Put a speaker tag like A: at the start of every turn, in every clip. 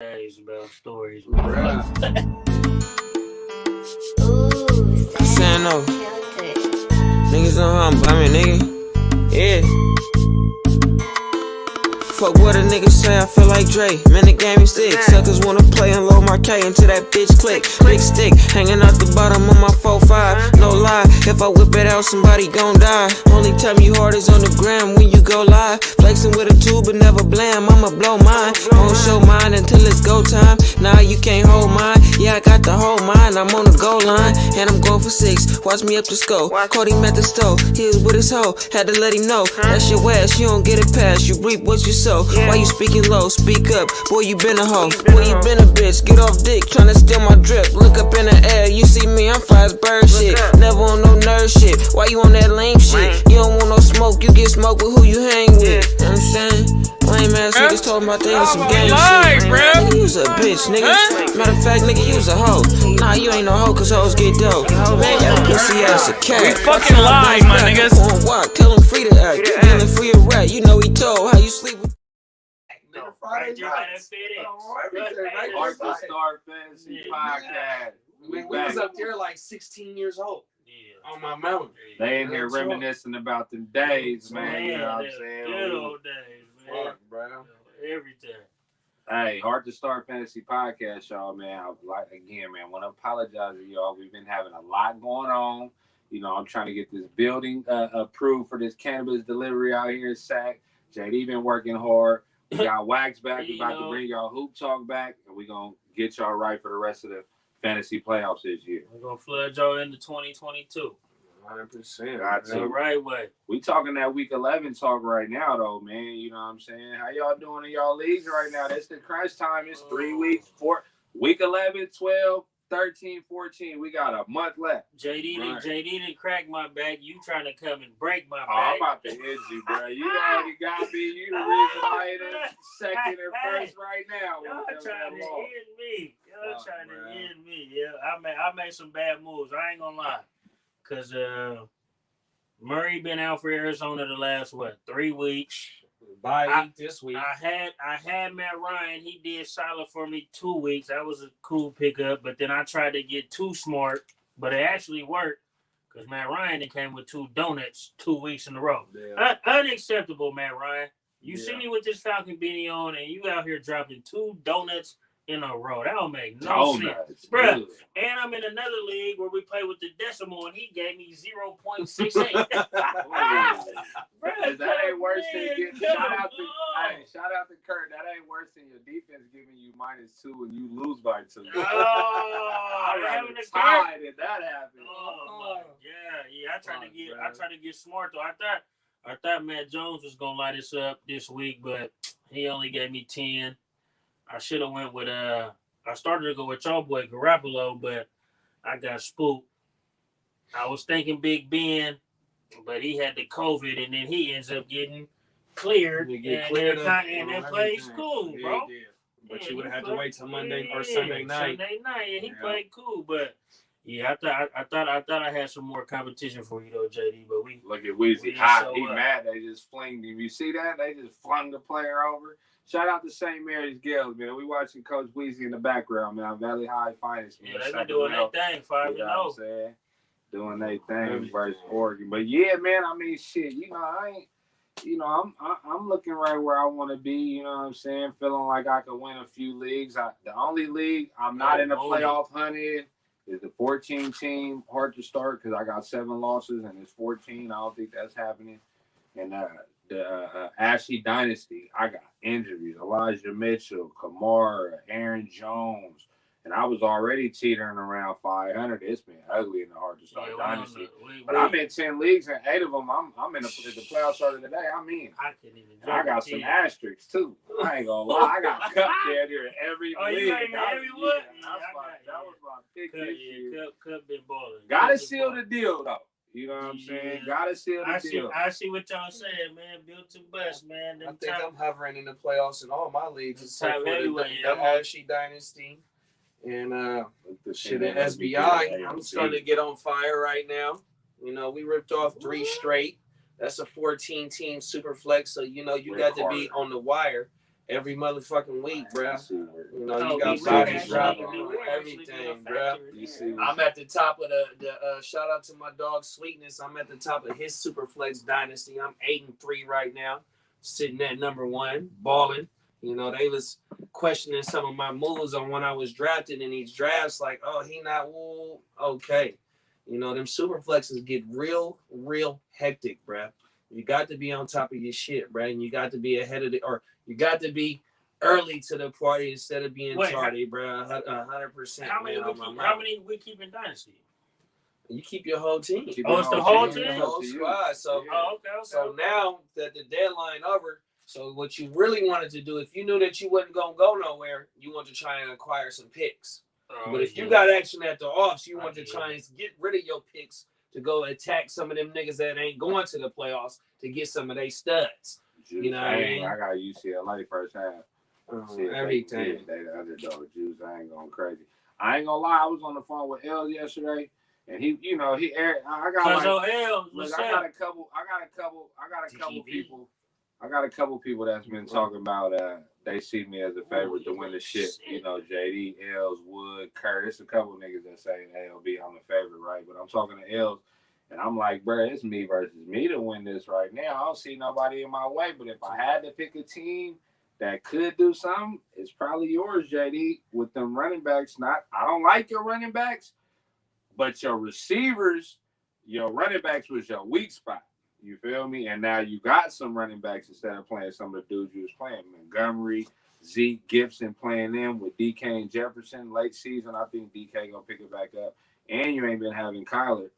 A: days about stories.
B: Saying no. Niggas know how I'm bumming, nigga. Yeah. Fuck what a nigga say, I feel like Dre. Man, the game is thick. Suckers wanna play and load my K until that bitch click. Big stick, hanging out the bottom of my 4-5. No lie, if I whip it out, somebody gon' die. Only time you hard is on the gram when you go live. Flexing with a tube but never blam, I'ma blow mine. Won't show mine until it's go time. Nah, you can't hold mine. Yeah, I got the whole mine, I'm on the goal line. And I'm going for 6, watch me up the scope. Caught him at the stove, he was with his hoe. Had to let him know, that's your ass, you don't get it past. You reap what you sow. Why you speaking low? Speak up, boy, you been a hoe. Boy, you been a bitch, get off dick, tryna steal my drip. Look up in the air, you see me, I'm fly as bird shit. Never on no nerd shit, why you on that lame shit? You don't want no smoke, you get smoke with who you hang with. You know what I'm saying? Lame ass niggas talking about they on some game shit. Nigga, you's a bitch, nigga. Matter of fact, nigga, you's a hoe. Nah, you ain't no hoe, cause hoes get dope. Man, that pussy ass a cat.
C: We fucking live, my niggas.
B: On walk, tell him free to act. Feeling free of rat, you know he told how you sleep with.
D: Heart2Start Fantasy Podcast.
E: We was up there like 16 years old.
A: Yeah.
E: On my mountain.
D: They in here reminiscing about them days, man. You know what I'm saying?
A: Good old days, man.
E: Fuck, bro.
A: Everything.
D: Hey, Heart2Start Fantasy Podcast, y'all, man. I want to apologize to y'all. We've been having a lot going on. You know, I'm trying to get this building approved for this cannabis delivery out here in Sac. JD been working hard. We got Wax back. We're about to bring y'all Hoop Talk back, and we're going to get y'all right for the rest of the fantasy playoffs this year.
A: We're going to flood y'all into 2022.
E: 100%.
D: Got to.
A: The right way.
D: We talking that week 11 talk right now, though, man. You know what I'm saying? How y'all doing in y'all leagues right now? That's the crunch time. It's 3 weeks. Week 11, 12, 13, 14. We got a month left.
A: JD didn't crack my back. You trying to come and break my back.
D: I'm about to hit you, bro. You already got me. You the reason why it is second and first right now.
A: Y'all trying to end me. Y'all trying to end me. Yeah, I made some bad moves. I ain't gonna lie. Because Murray been out for Arizona the last, 3 weeks.
E: Bye week this week.
A: I had Matt Ryan. He did solid for me 2 weeks. That was a cool pickup. But then I tried to get too smart. But it actually worked. Because Matt Ryan came with 2 donuts 2 weeks in a row. Yeah. Unacceptable, Matt Ryan. You see me with this Falcon beanie on, and you out here dropping 2 donuts in a row. That don't make no sense. Bruh. And I'm in another league where we play with the decimal, and he gave me 0.68.
D: Bruh, that ain't worse than getting shout out to Kurt. That ain't worse than your defense giving you -2 and you lose by 2.
A: I'm
D: tired if that happened.
A: Oh my yeah. I tried to get smart though. I thought Matt Jones was gonna light us up this week, but he only gave me 10. I should have went with I started to go with y'all boy Garoppolo, but I got spooked. I was thinking Big Ben, but he had the COVID, and then he ends up getting cleared. And then plays cool, bro.
E: Yeah. But you would have had to wait till Monday or Sunday night.
A: And he played cool, but yeah, I thought I had some more competition for you though, JD. But we
D: look at Weezy hot. He mad. They just flinged him. You see that? They just flung the player over. Shout out to St. Mary's Girls, man. We watching Coach Weezy in the background, man. Valley High Finest, man.
A: Yeah, they been doing their thing, 5-0.
D: Doing their thing versus Oregon. But yeah, man, I mean, shit, I'm looking right where I want to be, you know what I'm saying? Feeling like I could win a few leagues. The only league I'm not in the playoff hunt is the 14-team Heart2Start because I got 7 losses and it's 14. I don't think that's happening. And the Ashley Dynasty, I got injuries. Elijah Mitchell, Kamara, Aaron Jones. And I was already teetering around 500. It's been ugly in the Heart2Start Dynasty. But I'm in 10 leagues, and 8 of them, I'm in the playoff started today. I'm in. I got some asterisks, too. I ain't going to lie. I got Cup down here in every league.
A: You ain't every one?
D: That was my pick this year.
A: Cup been balling.
D: Got to seal the deal, though. You know what I'm saying? Gotta seal the deal.
A: I see what y'all saying, man. Built to bust, man.
E: I think I'm hovering in the playoffs in all my leagues except for the Ashley Dynasty and the shit at SBI. I'm starting to get on fire right now. You know, we ripped off 3 straight. That's a 14-team super flex, so you know you got to be on the wire. every motherfucking week, bro. You know,
A: Oh,
E: you got
A: we
E: bodies
A: actually-
E: dropping
A: we
E: on
A: were actually
E: everything,
A: doing
E: bro.
A: factory.
E: I'm at the top of the shout out to my dog Sweetness. I'm at the top of his Superflex dynasty. I'm 8-3 right now, sitting at number 1, balling. You know, they was questioning some of my moves on when I was drafted in these drafts, like, oh, he not woo. Okay. You know, them Superflexes get real hectic, bro. You got to be on top of your shit, bro, and you got to be ahead of or you got to be early to the party instead of being tardy, bro. 100%.
A: How many we keep in dynasty?
E: You keep your whole team.
A: It's the whole team?
E: The whole squad. So,
A: okay.
E: So now that the deadline over, so what you really wanted to do, if you knew that you wasn't gonna go nowhere, you want to try and acquire some picks. But if you got action at the offs, you want to try and get rid of your picks to go attack some of them niggas that ain't going to the playoffs to get some of their studs. You know what I mean?
D: I got UCLA first half.
E: Everything.
D: They the underdog. Juice. I ain't going crazy. I ain't gonna lie. I was on the phone with L yesterday, and he aired. I got a couple people that's been talking about. They see me as a favorite to win the shit. You know, JD, Els, Wood, Kurt. It's a couple niggas that say, "LB, I'm the favorite," right? But I'm talking to Els, and I'm like, bro, it's me versus me to win this right now. I don't see nobody in my way. But if I had to pick a team that could do something, it's probably yours, JD, with them running backs. I don't like your running backs, but your receivers, your running backs was your weak spot. You feel me? And now you got some running backs instead of playing some of the dudes you was playing. Montgomery, Zeke, Gibson playing them with DK and Jefferson late season. I think DK gonna pick it back up. And you ain't been having Kyler.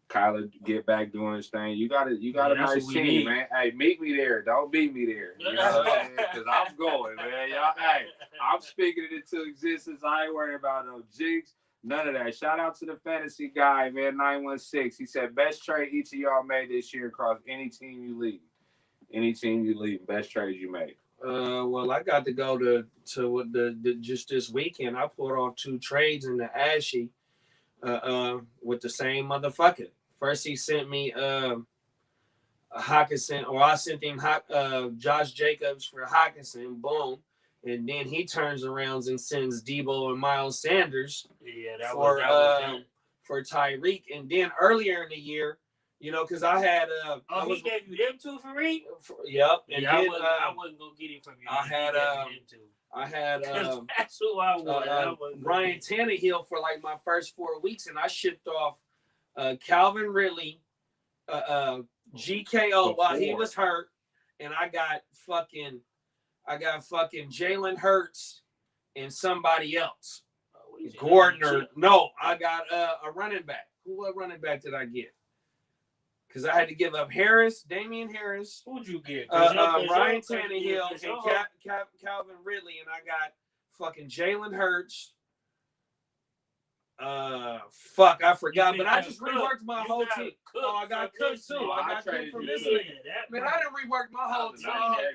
D: Kyler get back doing his thing. You got a nice team, man. Hey, meet me there. Don't beat me there. You know what I'm saying? Because I'm going, man. Y'all, hey, I'm speaking it into existence. I ain't worried about no jigs. None of that. Shout out to the fantasy guy, man, 916. He said, best trade each of y'all made this year across any team you lead. Any team you lead, best trade you made.
E: Well, I got to go to the just this weekend. I pulled off 2 trades in the Ashy with the same motherfucker. First, he sent me Hawkinson, or I sent him Josh Jacobs for Hawkinson. Boom. And then he turns around and sends Debo and Miles Sanders for Tyreek. And then earlier in the year, you know, because I had
A: he gave you them 2 for Reed?
E: Yep. And
A: yeah,
E: then,
A: I wasn't gonna get him from you.
E: I had
A: that's who I was.
E: Ryan Tannehill for like my first 4 weeks, and I shipped off Calvin Ridley, GKO while he was hurt, and I got fucking Jalen Hurts and somebody else. Gordner. No, I got a running back. What running back did I get? Because I had to give up Damian Harris.
A: Who'd you get?
E: Ryan Tannehill and Calvin Ridley, and I got fucking Jalen Hurts. I forgot, but I just reworked my whole team. Oh, I got Cook too. I got Cook from this league. Man, I didn't rework my whole team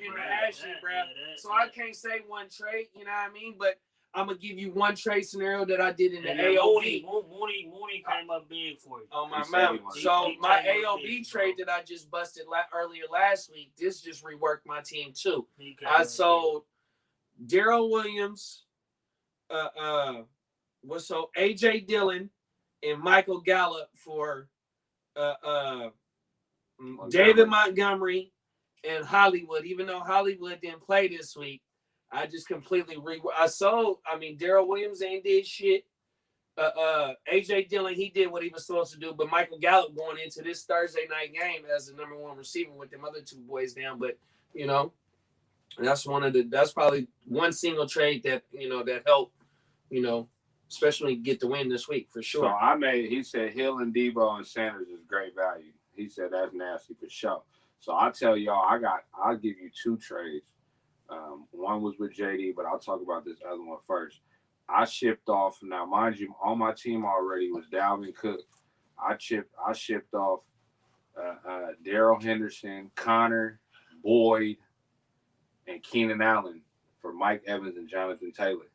E: in the action, bro. So I can't say one trade, you know what I mean? But I'm gonna give you one trade scenario that I did in the AOB.
A: Mooney came up big for you.
E: On my mount. So my AOB trade that I just busted earlier last week, this just reworked my team too. I sold Darrell Williams, AJ Dillon and Michael Gallup for David Montgomery and Hollywood. Even though Hollywood didn't play this week, I just completely Darrell Williams ain't did shit. AJ Dillon, he did what he was supposed to do, but Michael Gallup going into this Thursday night game as the number 1 receiver with them other 2 boys down. But you know, that's probably one single trade that that helped, especially get the win this week for sure.
D: So he said Hill and Debo and Sanders is great value. He said that's nasty for sure. So I'll tell y'all, I'll give you 2 trades. One was with JD, but I'll talk about this other one first. I shipped off, now mind you, on my team already was Dalvin Cook. I shipped off Darrell Henderson, Connor, Boyd, and Keenan Allen for Mike Evans and Jonathan Taylor.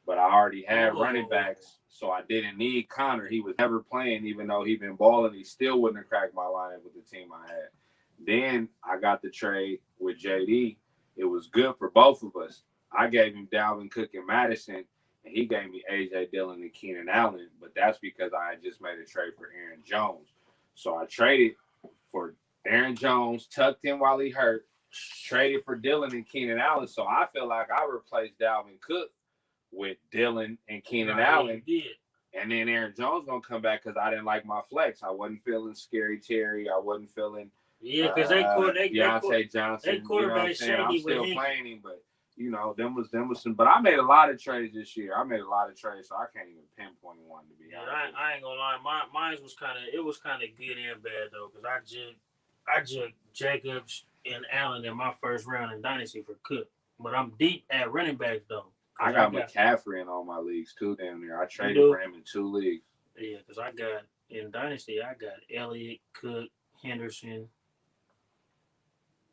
D: But I already had running backs, so I didn't need Connor. He was never playing, even though he'd been balling. He still wouldn't have cracked my lineup with the team I had. Then I got the trade with JD. it was good for both of us. I gave him Dalvin Cook and Madison, and he gave me A.J. Dillon and Keenan Allen, but that's because I had just made a trade for Aaron Jones. So I traded for Aaron Jones, tucked in while he hurt, traded for Dillon and Keenan Allen. So I feel like I replaced Dalvin Cook with Dillon and Keenan Allen. And then Aaron Jones going to come back because I didn't like my flex. I wasn't feeling Scary Terry. I wasn't feeling
A: Deontay Johnson.
D: They quarterback shady. I'm still playing him, but them was some. But I made a lot of trades this year. I made a lot of trades, so I can't even pinpoint one to be honest.
A: I ain't gonna lie. Mine was kind of good and bad though, because I just Jacobs and Allen in my first round in Dynasty for Cook. But I'm deep at running backs though.
D: I got McCaffrey in all my leagues too down there. I traded for him in 2 leagues.
A: Yeah, because I got in Dynasty, I got Elliott, Cook, Henderson,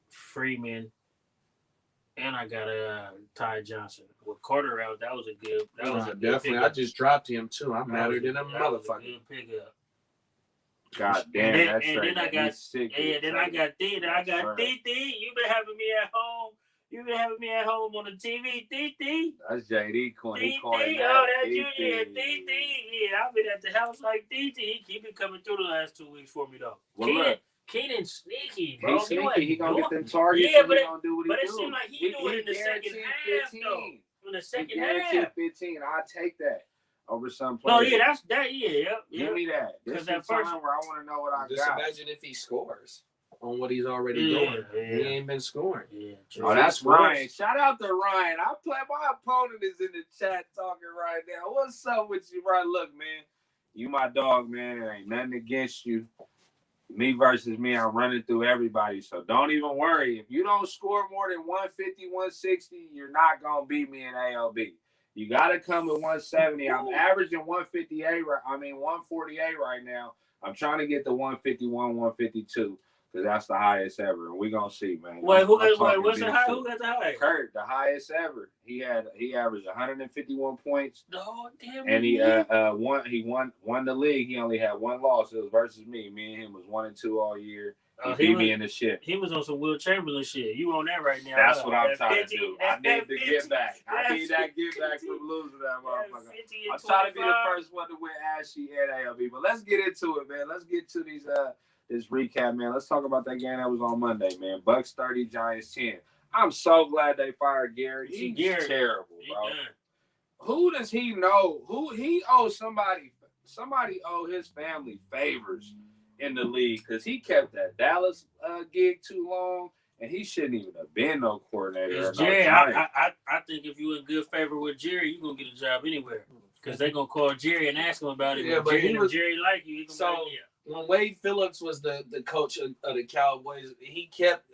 A: Freeman, and I got Ty Johnson. With Carter out, that was a good. That was a
E: definitely.
A: Good
E: I just dropped him too. I'm madder than a motherfucker.
A: Good pickup.
D: God damn, that's
A: and then I got
D: sick.
A: Yeah, then I got D. Then I got DD. You been having me at home. You been having me at home on the TV, DD.
D: That's JD coin.
A: DD. Oh, that's you, yeah, DD. Yeah, I've been at the house like DD. He been coming through the last 2 weeks for me though.
D: Well,
A: Keenan sneaky, bro.
D: He's sneaky. He gonna get them targets.
A: Yeah,
D: but he gonna do what he do.
A: But it seemed like he do it in the second half, though. In the second half.
D: 15. I take that over some
A: players.
D: players.
A: No, yeah, that's that. Yeah.
D: Give me that. This is the time where I want to know what I got.
E: Just imagine if he scores on what he's already doing.
A: Yeah.
E: He ain't been scoring.
A: Yeah.
D: Oh, that's Ryan. Shout out to Ryan. My opponent is in the chat talking right now. What's up with you, Ryan? Look, man, you my dog, man. There ain't nothing against you. Me versus me, I'm running through everybody. So don't even worry. If you don't score more than 150, 160, you're not going to beat me in ALB. You got to come with 170. I'm averaging 148 right now. I'm trying to get to 151, 152 because that's the highest ever. And we're going to see, man.
A: Wait, what's the high? Who got the high?
D: Kurt, the highest ever. He averaged 151 points.
A: Oh, damn.
D: And he won the league. He only had 1 loss. It was versus me. Me and him was 1-2 all year. He beat me in the shit.
A: He was on some Will Chamberlain shit. You on that right now?
D: That's what I'm trying to do. I need to get back. I need that get back from losing that motherfucker. I'm trying to be the first one to win Ashley and ALB. But let's get into it, man. Let's get to these this recap, man. Let's talk about that game that was on Monday, man. Bucks 30, Giants 10. I'm so glad they fired Gary. He's terrible, bro. Who does he know? Who he owes somebody owe his family favors in the league because he kept that Dallas gig too long, and he shouldn't even have been no coordinator.
A: Jerry, I think if you in good favor with Jerry, you're going to get a job anywhere because they're going to call Jerry and ask him about it.
E: Yeah, but
A: Jerry like you.
E: When Wade Phillips was the coach of the Cowboys, he kept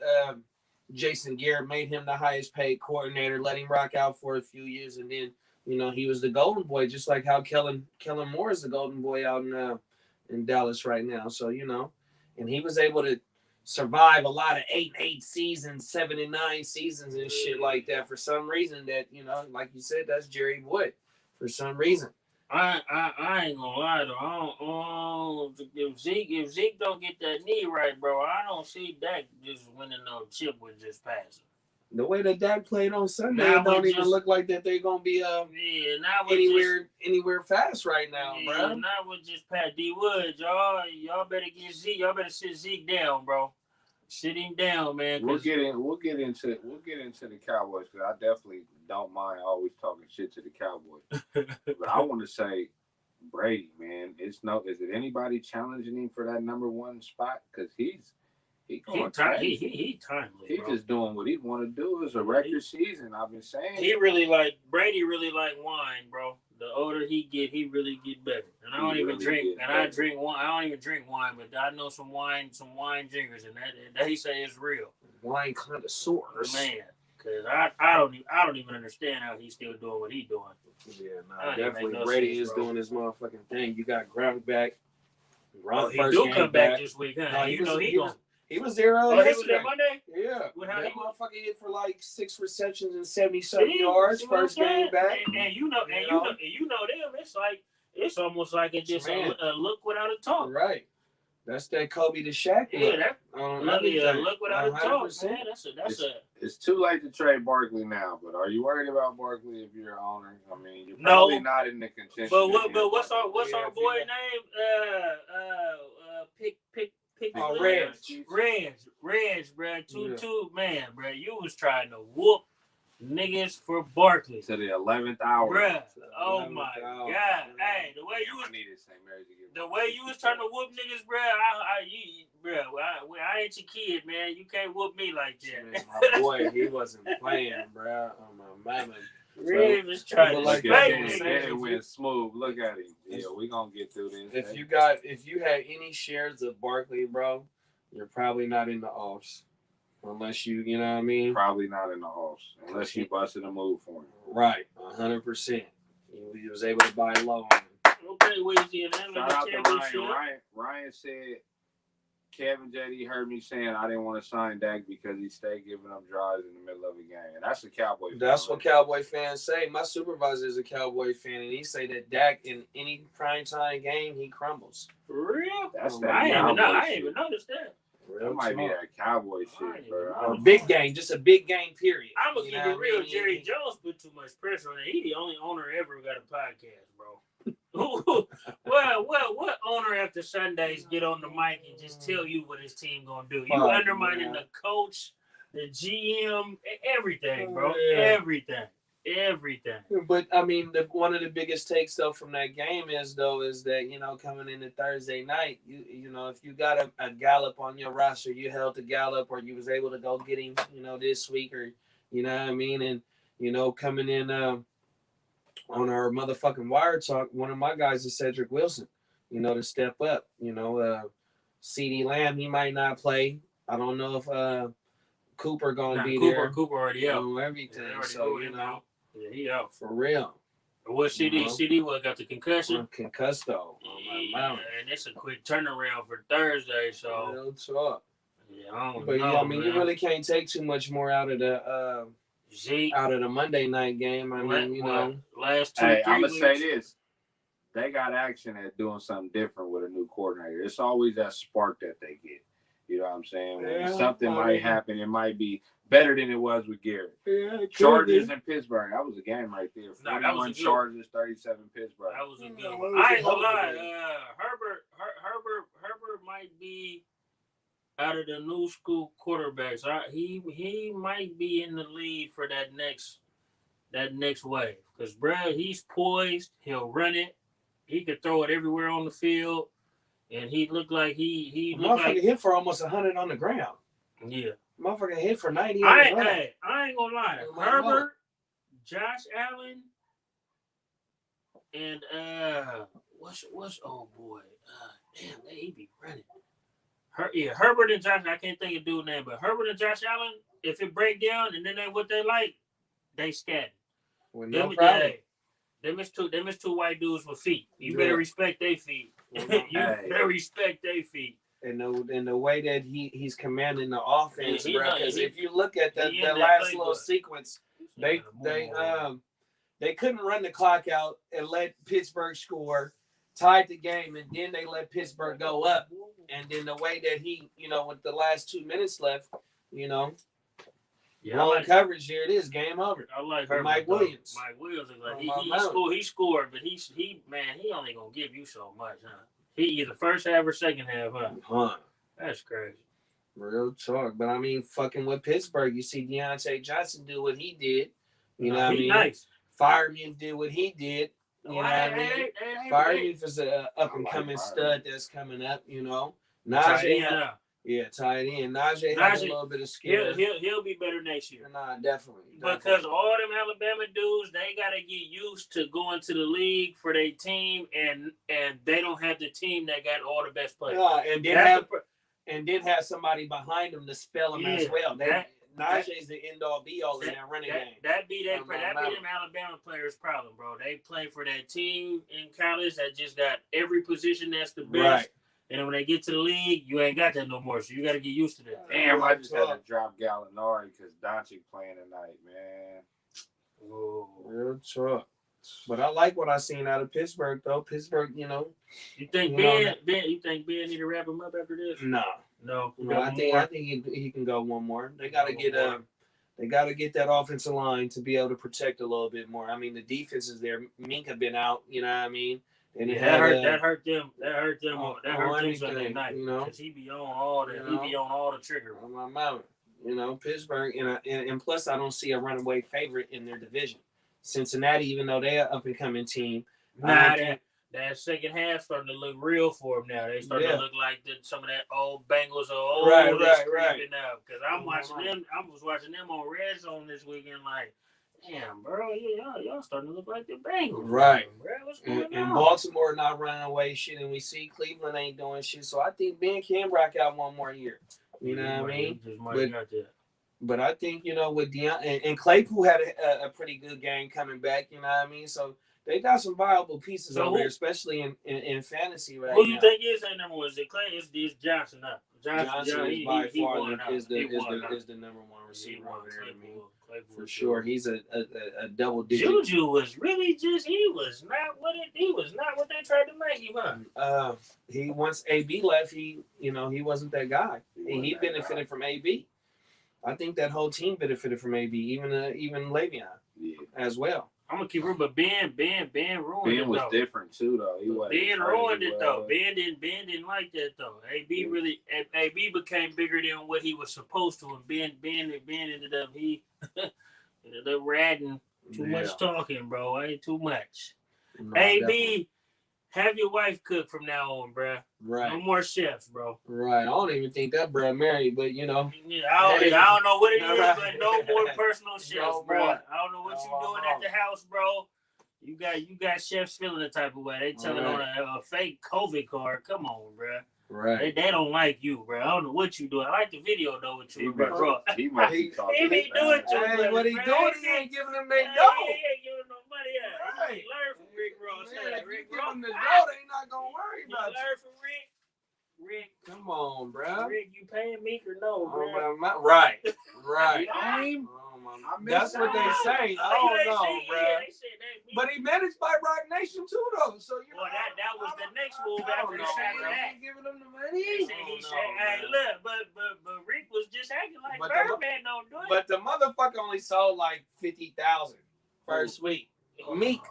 E: Jason Garrett, made him the highest paid coordinator, let him rock out for a few years, and then he was the golden boy, just like how Kellen Moore is the golden boy out in Dallas right now. So and he was able to survive a lot of 8-8 seasons, 7-9 seasons, and shit like that for some reason. That like you said, that's Jerry Wood for some reason.
A: I ain't gonna lie though. If Zeke don't get that knee right, bro, I don't see Dak just winning no chip with just passing.
E: The way that Dak played on Sunday, it don't even look like that they're gonna be anywhere fast right now, bro.
A: Not with just Pat D Woods, y'all better get Zeke. Y'all better sit Zeke down, bro. Sit him down, man.
D: We'll get into the Cowboys because I definitely don't mind always talking shit to the Cowboys. But I want to say, Brady, man, is it anybody challenging him for that number 1 spot? Because he's timeless. He's just doing what he want to do. It's a record season. I've been saying
A: Brady really like wine, bro. The older he get, he really get better. And I don't even drink. And I drink wine. I don't even drink wine, but I know some wine drinkers, and that they say it's real.
E: Wine connoisseurs,
A: man. Because I don't even understand how he's still doing what he's doing.
E: Yeah, definitely. Brady is doing his motherfucking thing. You got Gronk back.
A: He do come back this week, huh?
E: He was there
A: he was there Monday?
E: Yeah.
A: That
E: motherfucker hit for like 6 receptions and 70-something yards first game back.
A: And you know them. It's almost like it's just a look without a talk.
E: Right. That's that Kobe to Shaq.
A: Yeah, that look without a talk, man.
D: It's too late to trade Barkley now, but are you worried about Barkley if you're an owner? I mean, you're probably not in the contention.
A: But what's our boy name? Reg, bro. 2-2, man, bro. You was trying to whoop niggas for Barkley
D: to the 11th hour,
A: bruh. Oh my God! Hey, the way you was trying to whoop niggas, bruh. I ain't your kid, man. You can't whoop me like that.
E: Man, my boy, he wasn't playing, bruh. On my mama.
A: Red was trying to
D: look at him. It went smooth. Look at him. Yeah, we gonna get through this.
E: If you had any shares of Barkley, bro, you're probably not in the offs. Unless you know what I mean?
D: Probably not in the offs. Unless you busted a move for him.
E: Right. 100%. He was able to buy low.
A: Okay, Weezy.
D: Shout out to Ryan. Ryan said, Kevin Jd heard me saying I didn't want to sign Dak because he stayed giving up drives in the middle of the game. And that's a Cowboy fan.
E: That's what Cowboy fans say. My supervisor is a Cowboy fan, and he say that Dak in any primetime game, he crumbles.
A: For real?
D: That's
A: I ain't even noticed that.
D: That might be that Cowboy shit, bro.
E: Big game, just a big game, period.
A: I'm going to keep it real. Jerry Jones put too much pressure on it. He the only owner ever got a podcast, bro. What owner after Sundays get on the mic and just tell you what his team going to do? You undermining the coach, the GM, everything, bro. Everything.
E: But I mean, one of the biggest takes though from that game is that coming into Thursday night, you know if you got a Gallup on your roster, you held the Gallup, or you was able to go get him, this week, or what I mean, and coming in on our motherfucking wire talk, one of my guys is Cedric Wilson, to step up. CeeDee Lamb, he might not play. I don't know if Cooper gonna be there.
A: Cooper already out.
E: Everything. So
A: yeah, he out
E: for real.
A: What CD? CD got the concussion?
E: Concussed though.
A: And it's a quick turnaround for Thursday. So
E: real talk.
A: Yeah, I don't
E: know.
A: Yeah,
E: I mean, you really can't take too much more out of the Monday night game. I mean,
A: last 2
D: Hey, I'm gonna
A: weeks.
D: say this. They got action at doing something different with a new coordinator. It's always that spark that they get. You know what I'm saying? When something might happen, it might be better than it was with Garrett.
A: Yeah,
D: Chargers and Pittsburgh. That was a game right there. 41 Chargers, 37 Pittsburgh.
A: That was a good one. I ain't gonna lie. Herbert might be out of the new school quarterbacks. He might be in the lead for that next wave. Because Brad, he's poised. He'll run it. He could throw it everywhere on the field. And he looked like he looked like
E: hit for almost 100 on the ground.
A: Yeah.
E: Motherfucker hit for 90.
A: I ain't gonna lie. Herbert, Josh Allen, and what's old boy? Damn, they be running. Herbert and Josh. I can't think of dude's name, but Herbert and Josh Allen. If it break down and then they what they like, they scatter.
E: Well, no problem.
A: Them is two white dudes with feet. You better respect their feet. Better respect their feet.
E: And the way that he's commanding the offense, bro. Because if you look at that last little sequence, they couldn't run the clock out and let Pittsburgh score, tied the game, and then they let Pittsburgh go up. And then the way that he, with the last 2 minutes left, long coverage here, it is game over.
A: I like Herbert.
E: Mike Williams.
A: Mike Williams is like he scored, but he only gonna give you so much, huh? He either first half or second half, huh? That's crazy.
E: Real talk. But I mean, fucking with Pittsburgh, you see Deontay Johnson do what he did. You know what I mean?
A: Nice.
E: Fireman did what he did. You know what I mean? Fireman is an up and coming stud that's coming up. Najee. Yeah, tied in. Najee has a little bit of skill.
A: He'll be better next year.
E: Nah, definitely.
A: Because all them Alabama dudes, they gotta get used to going to the league for their team, and they don't have the team that got all the best players.
E: And then have somebody behind them to spell them as well. Najee's the end all be all in that running game.
A: That be them Alabama players' problem, bro. They play for that team in college that just got every position that's the best. Right. And then when they get to the league, you ain't got that no more. So you got to get used to that.
D: Damn, I just had to drop Gallinari because Doncic playing tonight, man.
E: Oh, real talk. But I like what I seen out of Pittsburgh, though. Pittsburgh, you
A: think Ben need to wrap him up after this?
E: No. I think he can go one more. They got to get that offensive line to be able to protect a little bit more. I mean, the defense is there. Minka been out, you know what I mean? And
A: that hurt them Sunday night. Because he be on all the trigger.
E: On my mouth. Pittsburgh, and plus I don't see a runaway favorite in their division. Cincinnati, even though they're an up-and-coming team.
A: That second half starting to look real for them now. They starting to look like some of that old Bengals are old.
E: Right.
A: Now. Because I'm watching them. I was watching them on Red Zone this weekend like, damn, bro, y'all starting to look like the Bengals.
E: Right.
A: Bro, what's going on?
E: And Baltimore not running away shit, and we see Cleveland ain't doing shit. So I think Ben can rock out one more year. You know what I mean? But I think, with Deion and Claypool had a pretty good game coming back, you know what I mean? So they got some viable pieces over there, especially in fantasy right now.
A: Who you think is that number one? Is it Clay? It's Johnson up.
E: Johnson is by far is the number one receiver over there to me. For sure. He's a double digit.
A: Juju was really he was not what they tried to make him up.
E: He once AB left, he wasn't that guy. He benefited from AB. I think that whole team benefited from AB, even Le'Veon as well.
A: I'm gonna keep it, but Ben ruined it.
D: Ben was different too, though.
A: Ben ruined it though. Ben didn't like that though. AB became bigger than what he was supposed to, and Ben ended up ratting too much talking, bro. Ain't too much.
E: No,
A: AB,
E: definitely.
A: have your wife cook from now on, bro.
E: Right.
A: No more chefs, bro.
E: Right. I don't even think that bro married, but
A: Yeah, I don't know what it is, but no more personal chefs, bro. I don't know what you doing at the house, bro. You got chefs feeling the type of way. They telling on a fake COVID card. Come on, bro.
E: Right.
A: They don't like you, bro. I don't know what you doing. I like the video though with you, bro.
D: He might be talking.
A: He be doing too much.
E: Hey, what he doing? He ain't giving them their
A: He
E: dough.
A: ain't giving no money out.
E: Right.
A: He learn from Rick Ross.
E: Rick give them the dough, they not gonna worry about you.
A: Learn from Rick.
E: Come on, bro.
A: Rick, you paying me or no, bro?
E: Right.
D: That's
E: what they say. I don't know, bro. But he managed by Rock Nation too, though. So
A: that was the next move after the shot of that.
E: Giving them the money.
A: He said, "Hey, look, but Rick was just acting like Birdman don't do it."
E: But the motherfucker only sold like 50,000 first week. Meek.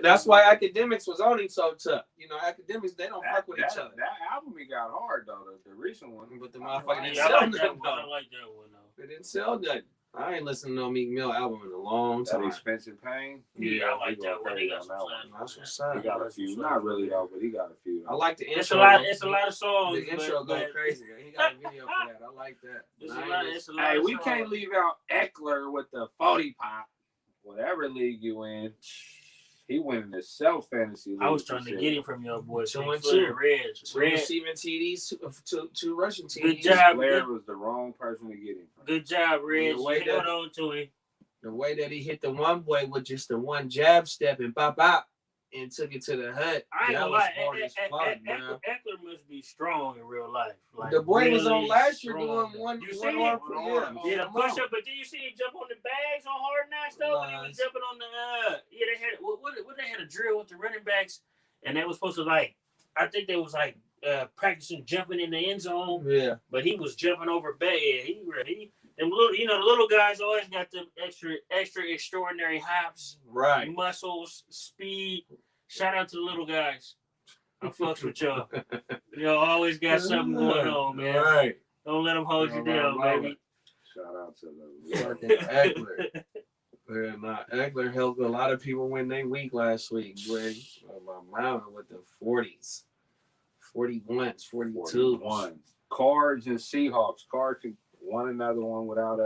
E: That's why Academics was on him so tough. Academics, they don't fuck with each other.
D: That album he got hard though, the recent one.
E: But the motherfucker didn't
A: I
E: sell
A: like
E: nothing.
A: I like that one though.
E: It didn't sell nothing. I ain't listened to no Meek Mill album in a long time.
D: That Expensive Pain.
A: Yeah, I like that one. He got
E: That's what's up.
D: He got a few. Not really though, but he got a few.
E: I like the intro.
A: It's a lot of songs.
E: The intro goes crazy. He got a video for that. I like that.
D: Hey, we can't leave out Eckler with the 40 pop. Whatever league you in, he winning the self fantasy league.
A: I was trying to get him from your boy.
E: 2-2.
A: Reds.
E: Two receiving TDs, two rushing TDs.
A: Good job.
D: Blair was the wrong person to get him from.
A: Good job, Reds. You held on to him.
E: The way that he hit the one boy with just the one jab step and bop, and took it to the hut.
A: I ain't gonna
E: was
A: lie.
E: hard as fuck, man.
A: Eckler must be strong in real life. Like,
E: the boy was on last year
A: strong.
E: doing one.
A: You see
E: one
A: him?
E: arm
A: Yeah, the push up. But did you see him jump on the bags on Hard Knocks though? When he was jumping on the they had what they had a drill with the running backs, and they was supposed to I think they was practicing jumping in the end zone.
E: Yeah.
A: But he was jumping over bad. Them little, the little guys always got them extra extraordinary hops,
E: right?
A: Muscles, speed. Shout out to the little guys. I fucks with y'all. Y'all always got something going on, man.
E: Right.
A: Don't let them hold you down, baby.
D: Shout out to the
E: Eckler. Eckler helped a lot of people win their week last week, Greg. My mama with the 40s, 41s, 42s.
D: Cards and Seahawks. Cards could won another one without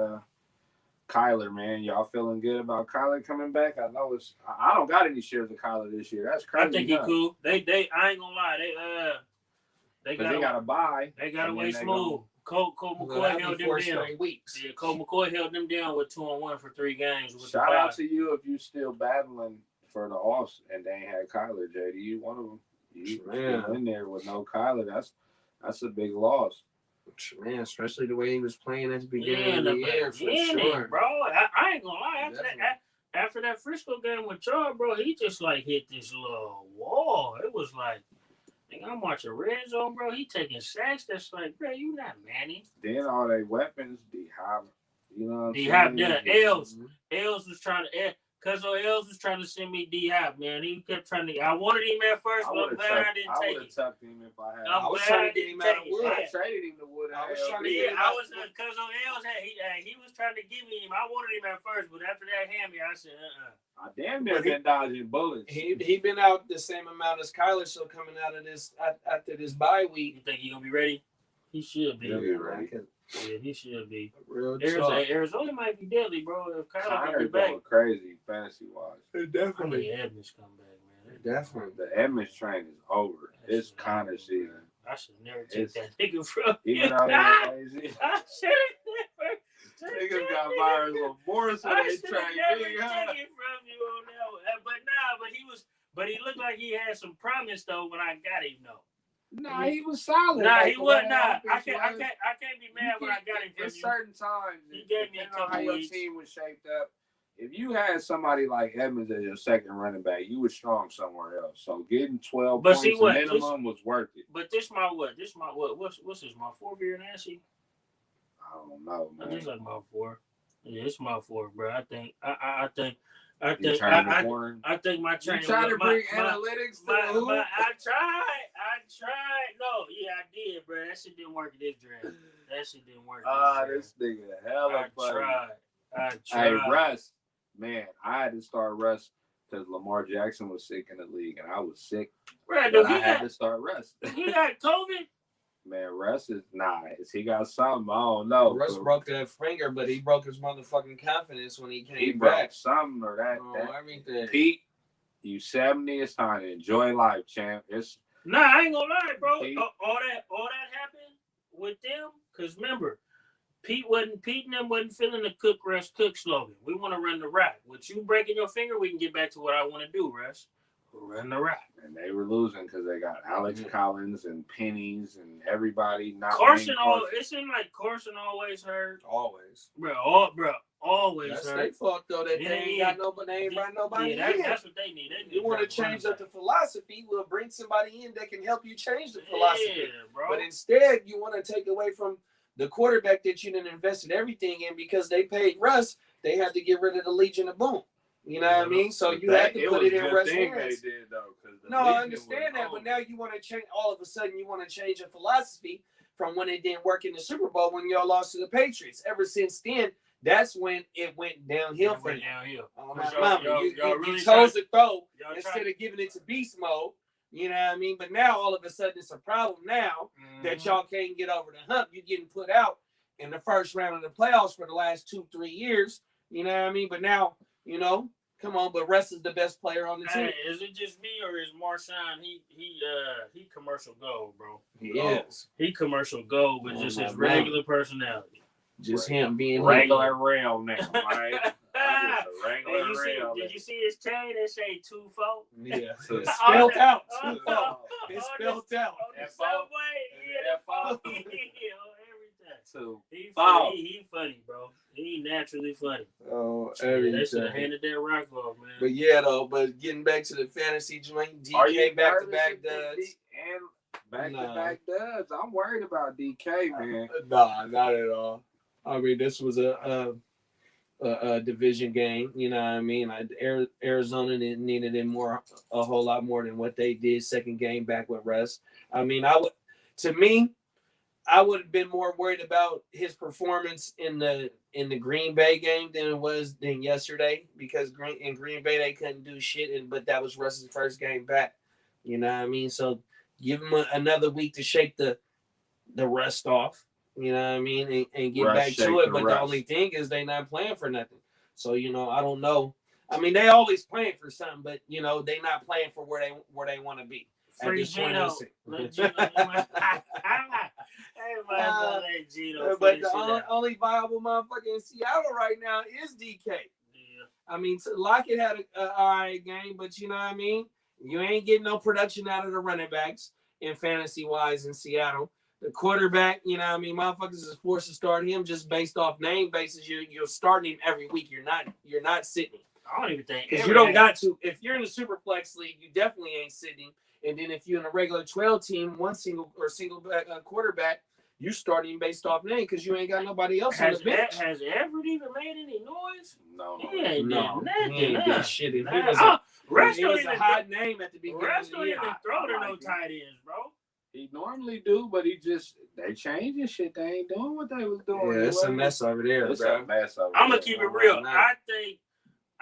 D: Kyler, man. Y'all feeling good about Kyler coming back? I know I don't got any shares of Kyler this year. That's crazy.
A: I think he cool. They I ain't gonna lie. They got
D: to buy.
A: They got away smooth. Colt McCoy held them down. Yeah, Colt McCoy held them down with 2-on-1 for 3 games.
D: Shout out to you if you still battling for the offs and they ain't had Kyler, JD. You one of them. You in there with no Kyler. That's a big loss.
E: Man, especially the way he was playing at the beginning of the year, for sure.
A: Bro. I ain't gonna lie. after that Frisco game with y'all, bro, he just like hit this little wall. It was like, I'm watching Red Zone, bro. He taking sacks. That's like, bro, you not Manny.
D: Then all they weapons, D-Hop. You know what I'm
A: D-Hop,
D: saying?
A: yeah, Els was trying to. Cuz Els was trying to send me D-Hop, man. He kept trying to. I wanted him at first, but I'm glad I didn't take it.
D: I would have tucked him if I had.
E: I was trying to get him out of Wood.
D: I traded him to Wood.
E: I was trying to get him out.
A: Cuz Els he was trying to give me him. I wanted him at first, but after that hammy, I said,
D: I damn near been dodging bullets.
E: He been out the same amount as Kyler, so coming out of this after this bye week.
A: You think he gonna be ready? He should be.
D: He'll be ready.
A: Yeah, he should be.
E: Real
A: Arizona might be deadly, bro. If Kyler
D: Connor's
A: be back,
D: going crazy fantasy wise.
E: Definitely.
A: Edmonds come back, man.
E: Definitely.
D: The Edmonds train is over. It's Connor season.
A: I should never take that nigga from you.
D: Even though they're lazy.
A: I should have never.
D: Niggas got virus on more, so
A: I
D: they
A: should
D: train
A: have never
D: big.
A: taken it from you on that one. But he looked like he had some promise though when I got him though.
D: Nah, he was solid.
A: Nah,
D: like,
A: he was not.
D: I
A: I can't be mad when I got him from
D: At
A: you.
D: certain times,
A: He gave me a
D: depending on
A: couple
D: how your
A: weeks.
D: team was shaped up. If you had somebody like Edmonds as your second running back, you were strong somewhere else. So getting 12
A: But
D: points
A: see what,
D: minimum was worth it.
A: But this my what? What's this? My 4th year in Ashley?
D: I don't know,
A: I
D: man.
A: think it's like my 4. Yeah, it's my 4, bro. I think
D: You turning the corner.
A: I think my
D: You
A: training.
D: trying to bring analytics to the hoop?
A: I tried. No, yeah, I did, bro. That shit didn't work this draft. That shit didn't work.
D: This nigga hella funny.
A: I tried.
D: Hey, Russ, man, I had to start Russ because Lamar Jackson was sick in the league, and I was sick.
A: Bro,
D: But I had to start Russ.
A: He got COVID.
D: Man, Russ is nice. He got something. I don't know.
E: Russ broke that finger, but he broke his motherfucking confidence when he came
D: He
E: back.
D: broke something or that.
E: Everything.
D: Pete, you 70. It's time to enjoy life, champ.
A: Nah, I ain't gonna lie, bro.
D: Pete.
A: All that happened with them. Cause remember, Pete and them wasn't feeling the cook, rest, cook slogan. We want to run the rock. With you breaking your finger, we can get back to what I want to do, Russ. We'll run the rock.
D: And they were losing because they got Alex Collins and Pennies and everybody. Not
A: Carson, it seemed like Carson always hurt.
E: Always.
A: Bro, always
E: That's
A: hurt.
E: their fault, though, that they ain't got nobody, they ain't brought nobody in.
A: That's what they need.
E: You want to change up the philosophy, we'll bring somebody in that can help you change the philosophy.
A: Yeah, bro.
E: But instead, you want to take away from the quarterback that you didn't invested everything in because they paid Russ, they had to get rid of the Legion of Boom. You know what I mean? So you had to put it in Russ' hands. No, I understand that, but now you want to change. All of a sudden, you want to change a philosophy from when it didn't work in the Super Bowl when y'all lost to the Patriots. Ever since then, that's when it went downhill for you. Oh, my mama, you chose to throw instead of giving it to beast mode. You know what I mean? But now all of a sudden it's a problem now that y'all can't get over the hump. You're getting put out in the first round of the playoffs for the last 2-3 years. You know what I mean? But now, you know, come on. But Russ is the best player on the team.
A: Hey, is it just me or is Marshawn? He commercial gold, bro.
E: He is.
A: He commercial gold with just his regular personality.
E: Just him being
D: regular real now, right?
A: Did you see his chain that say 2-4?
E: Yeah.
D: So
E: spelled out. 2-4. It's spelled out.
A: On the subway,
D: So
A: he funny, bro. He naturally funny.
E: Oh,
A: everything. They should have handed that rock off, man.
E: But yeah, though. But getting back to the fantasy joint, DK back-to-back duds.
D: And back-to-back duds. I'm worried about DK, man.
E: Nah, not at all. I mean, this was a division game. You know what I mean? Arizona needed him a whole lot more than what they did second game back with Russ. I mean, I would have been more worried about his performance in the Green Bay game than yesterday because in Green Bay they couldn't do shit. But that was Russ's first game back. You know what I mean? So give him another week to shake the rust off. You know what I mean? And get back to it. But the only thing is they not playing for nothing. So, you know, I don't know. I mean, they always playing for something, but, you know, they not playing for where they want to be.
A: Free Gino.
E: But the only viable motherfucker in Seattle right now is DK. Yeah. I mean, Lockett had an all right game, but you know what I mean? You ain't getting no production out of the running backs in fantasy-wise in Seattle. The quarterback, you know what I mean? Motherfuckers is forced to start him just based off name basis. You're starting him every week. You're not sitting him.
A: I don't even think
E: because you don't got to. If you're in a superflex league, you definitely ain't sitting. And then if you're in a regular 12 team, one single quarterback, you starting based off name because you ain't got nobody else on the bench.
A: Has Everett even made any noise?
D: No.
A: He ain't
E: No,
A: nothing.
E: he ain't did shit. He was a hot name at the beginning.
A: Russ don't even throw to no tight ends, bro.
D: He normally do, but they changing shit. They ain't doing what they was doing.
E: Yeah, it's a mess over there, bro.
A: I'm gonna keep it real.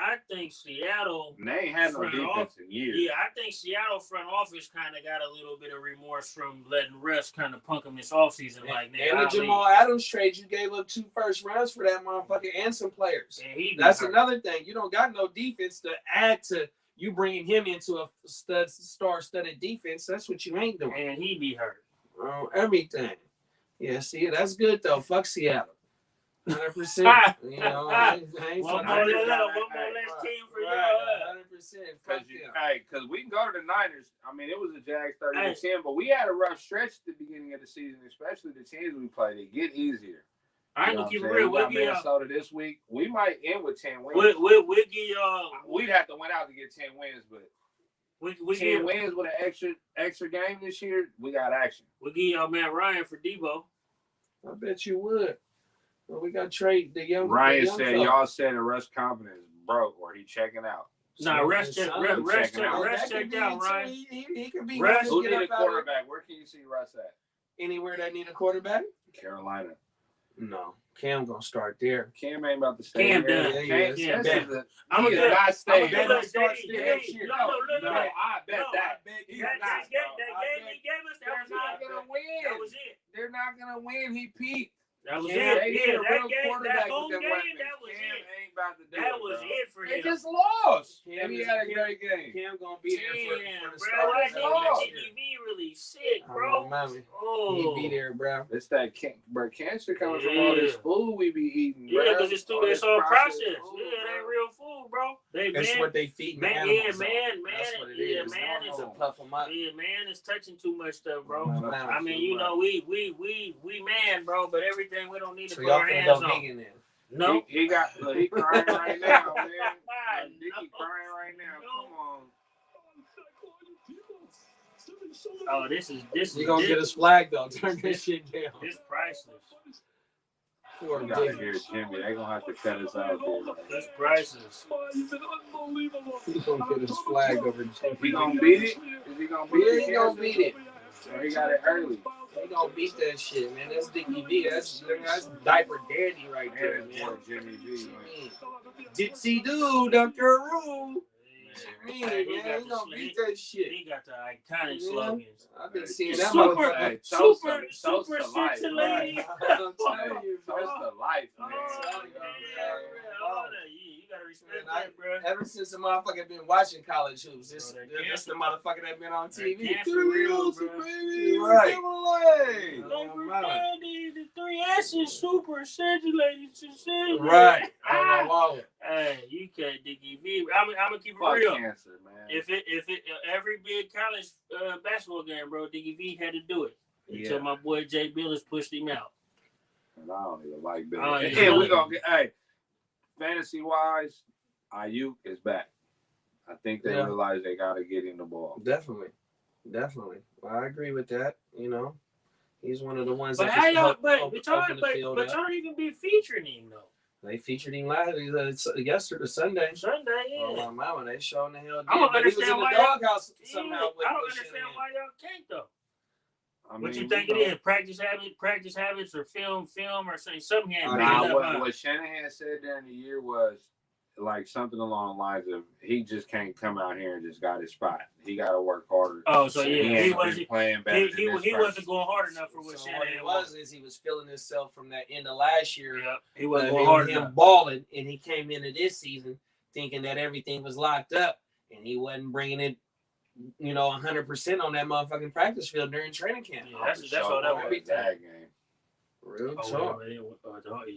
A: I think Seattle.
D: They ain't had no defense in years.
A: Yeah, I think Seattle front office kind of got a little bit of remorse from letting Russ kind of punk him this offseason. Like,
E: and the Jamal Adams trade, you gave up 2 first rounds for that motherfucker and some players. That's another thing. You don't got no defense to add to you bringing him into a star-studded defense. That's what you ain't doing.
A: And he be hurt.
E: Everything. Yeah, see, that's good though. Fuck Seattle. 100%. You know, I ain't
A: one more less team for y'all.
E: 100%.
D: Because we can go to the Niners. I mean, it was a Jags 30-10, but we had a rough stretch at the beginning of the season, especially the teams we played. They get easier.
A: I ain't gonna keep it real.
D: We got Minnesota this week. We might end with 10 wins.
A: We'll give y'all.
D: We'd have to win out to get 10 wins, but we 10 wins with an extra game this year. We got action.
A: We'll give y'all Matt Ryan for Debo.
E: I bet you would. Well, we got trade the young.
D: Ryan said y'all said that Russ confidence broke or he checking out.
A: Nah, Russ checked out, Ryan.
E: He could be.
D: Russ, who need a quarterback? Where can you see Russ at?
E: Anywhere that need a quarterback?
D: Carolina.
E: No, Cam gonna start there.
D: Cam ain't about to stay.
A: Cam
D: there.
A: done.
D: I'm gonna not stay.
A: No,
D: I bet
A: that.
D: He gave us. They're not gonna win.
A: That was it.
D: They're not gonna win. He peaked.
A: That was
D: it.
A: That game,
D: that
A: home game, that was it. That was it for him.
D: They just lost. And he had a great game.
E: Cam gonna be there for the
A: start.
E: start.
A: TDV really sick, bro.
E: He be there, bro.
D: It's that cancer coming from all this food we be eating.
A: Yeah, because it's all processed. Yeah, it ain't real food, bro.
E: That's what they feed
A: man.
E: Yeah,
A: man is
E: a puff them up.
A: Yeah, man is touching too much stuff, bro. I mean, you know, we man, bro, but everything we don't need to put our hands on. No,
D: he crying right now, man. Nicky crying right now. Come on.
A: Oh, this is.
E: You gonna get us flagged though? Turn this shit down.
A: It's priceless.
D: We gotta hear Jimmy. They gonna have to cut us out there.
A: That's priceless.
E: He gonna get us flagged over Jimmy.
D: He gonna beat it? Is he gonna beat it?
E: He gonna beat it.
D: Or he got it early.
E: He gonna beat that shit, man. That's Dickie V. That's diaper daddy right there, man.
D: Jimmy V, man.
E: Dipsy Doo, Dr. Roo. He gonna beat that shit.
A: He got the iconic slogans.
E: I've been seeing that
A: super sexy lady.
D: I'm telling you, bro. That's the life, man.
A: You gotta respect that, bro.
E: Ever since the motherfucker been watching college hoops, this the motherfucker that been on TV.
D: Real, baby.
E: Right.
A: The 3 S's, super sexy lady.
E: Right.
A: Hey, you can't Dickie V. I'm gonna keep it real.
D: Cancer, man.
A: If every big college basketball game, bro, Dickie V had to do it until my boy Jay Billis pushed him out.
D: And I don't even like Billis. Yeah, we gonna get. Fantasy wise, Ayuk is back. I think they realize they gotta get him the ball.
E: Definitely. Well, I agree with that. You know, he's one of the ones.
A: But how y'all? But y'all don't even be featuring him though.
E: They featured him yesterday, Sunday.
A: Yeah.
E: Oh, my mama, they showing the hell.
A: I don't understand why y'all
E: somehow.
A: I don't understand why y'all can't though. What you think it is? Practice habits, or film, or something?
D: What Shanahan said during the year was like something along the lines of he just can't come out here and just got his spot. He got to work harder.
A: Oh, so yeah, he wasn't
D: playing better.
A: He wasn't going hard enough for what Shanahan
E: was. He was feeling himself from that end of last year.
A: Yeah, he wasn't going hard enough.
E: Balling, and he came into this season thinking that everything was locked up, and he wasn't bringing it. 100% on that motherfucking practice field during training camp.
A: Yeah, that's all that was.
D: That game.
E: Real talk.
A: Gotta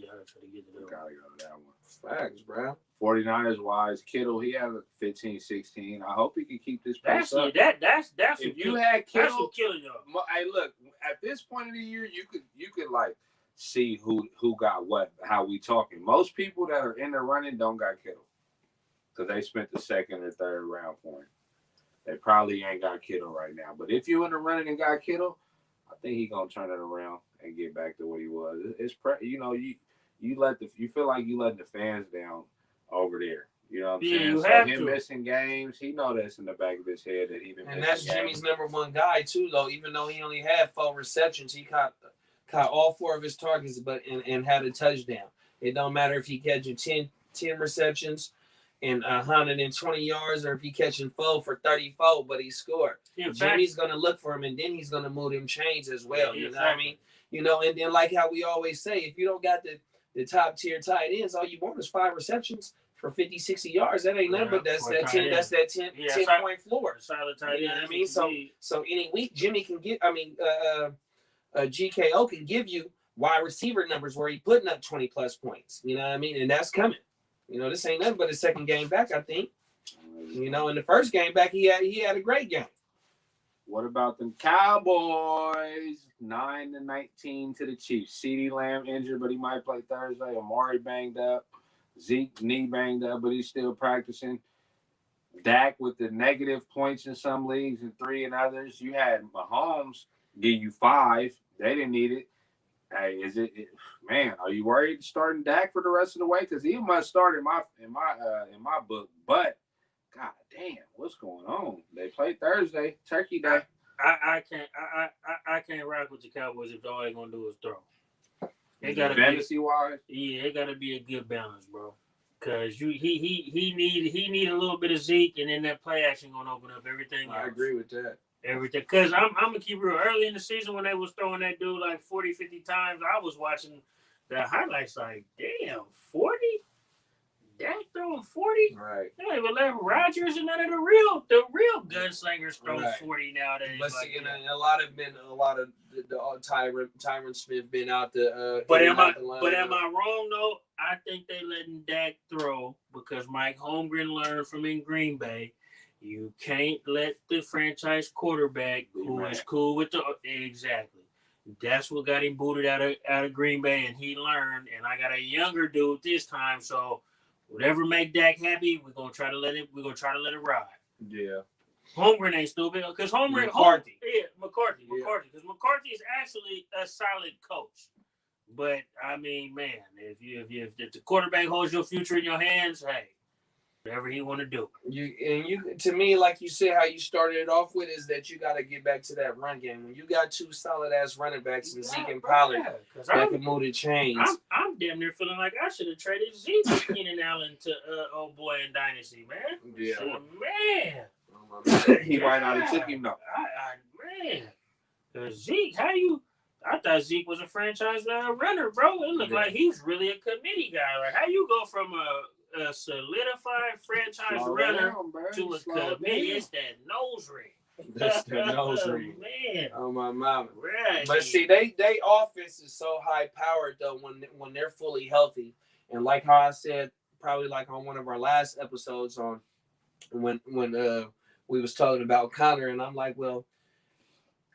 A: get
D: to that one.
E: Facts, bro.
D: 49ers wise, Kittle, he has a 15-16. I hope he can keep this pace up.
A: That's
D: if you had Kittle,
A: that's what killing y'all.
D: Hey, look, at this point of the year, you could like see who got what, how we talking. Most people that are in the running don't got Kittle. because they spent the second or third round for him. They probably ain't got Kittle right now. But if you in the running and got Kittle, I think he gonna turn it around and get back to what he was. You feel like you letting the fans down over there. You know what I'm saying? So him missing games, he know that's in the back of his head that he been missing.
E: And that's Jimmy's number one guy too, though. Even though he only had 4 receptions, he caught all 4 of his targets, and had a touchdown. It don't matter if he catching 10 receptions and 120 yards, or if he catching 4 for 34, but he scored. Jimmy's gonna look for him, and then he's gonna move them chains as well. You know what I mean? And then like how we always say, if you don't got the top tier tight ends, all you want is 5 receptions for 50, 60 yards. That ain't nothing, but that's that 10 point floor.
A: Solid tight end.
E: You know what I mean? So any week Jimmy can get. GKO can give you wide receiver numbers where he putting up 20 plus points. You know what I mean? And that's coming. This ain't nothing but his second game back, I think. In the first game back, he had a great game.
D: What about them Cowboys? 9-19 to the Chiefs. CeeDee Lamb injured, but he might play Thursday. Amari banged up. Zeke knee banged up, but he's still practicing. Dak with the negative points in some leagues and 3 in others. You had Mahomes give you 5. They didn't need it. Hey, man? Are you worried starting Dak for the rest of the way? Because he must start in my book. But God damn, what's going on? They play Thursday, Turkey Day.
A: I can't rock with the Cowboys if all they're gonna do is throw. It gotta
D: fantasy wise.
A: Yeah, it gotta be a good balance, bro. Cause he need a little bit of Zeke, and then that play action gonna open up everything else.
E: I agree with that.
A: Everything. Because I'm going to keep real. Early in the season when they was throwing that dude like 40, 50 times, I was watching the highlights like, damn, 40? Dak throwing 40?
E: Right.
A: Yeah, but let Rodgers and none of the real gunslingers throw 40 nowadays.
E: But see, a lot of the Tyron Smith been out the
A: But am I wrong though? I think they letting Dak throw because Mike Holmgren learned from in Green Bay. You can't let the franchise quarterback who is cool with exactly. That's what got him booted out of Green Bay, and he learned. And I got a younger dude this time, so whatever make Dak happy, we're gonna try to let it ride.
D: Yeah.
A: Holmgren ain't stupid because McCarthy. Because McCarthy is actually a solid coach. But I mean, man, if the quarterback holds your future in your hands, hey. Whatever he want to do.
E: To me, like you said, how you started it off with is that you got to get back to that run game. When you got 2 solid ass running backs in Zeke and Pollard that can move the chains.
A: I'm damn near feeling like I should have traded Zeke with Keenan Allen to old boy in Dynasty, man.
D: Yeah,
A: man.
D: He might not have took him though.
A: Man, Zeke, I thought Zeke was a franchise runner, bro. It looked like he's really a committee guy. Like, how you go from a solidified franchise runner to a committee? It's that nose ring.
E: That's the nose ring.
A: Man.
E: Oh my mama.
A: Right.
E: But see, they offense is so high powered though when they're fully healthy. And like how I said, probably like on one of our last episodes on when we was talking about Connor, and I'm like, well,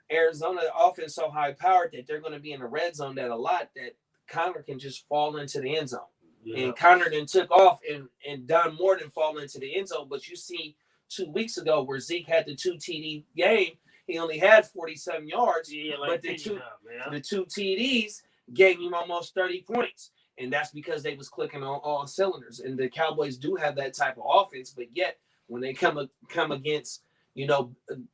E: Arizona offense so high powered that they're going to be in the red zone that a lot that Connor can just fall into the end zone. Yeah. And Connor then took off and done more than fall into the end zone. But you see 2 weeks ago where Zeke had the 2 TD game, he only had 47 yards. Yeah, but the two TDs gave him almost 30 points. And that's because they was clicking on all cylinders. And the Cowboys do have that type of offense, but yet when they come against,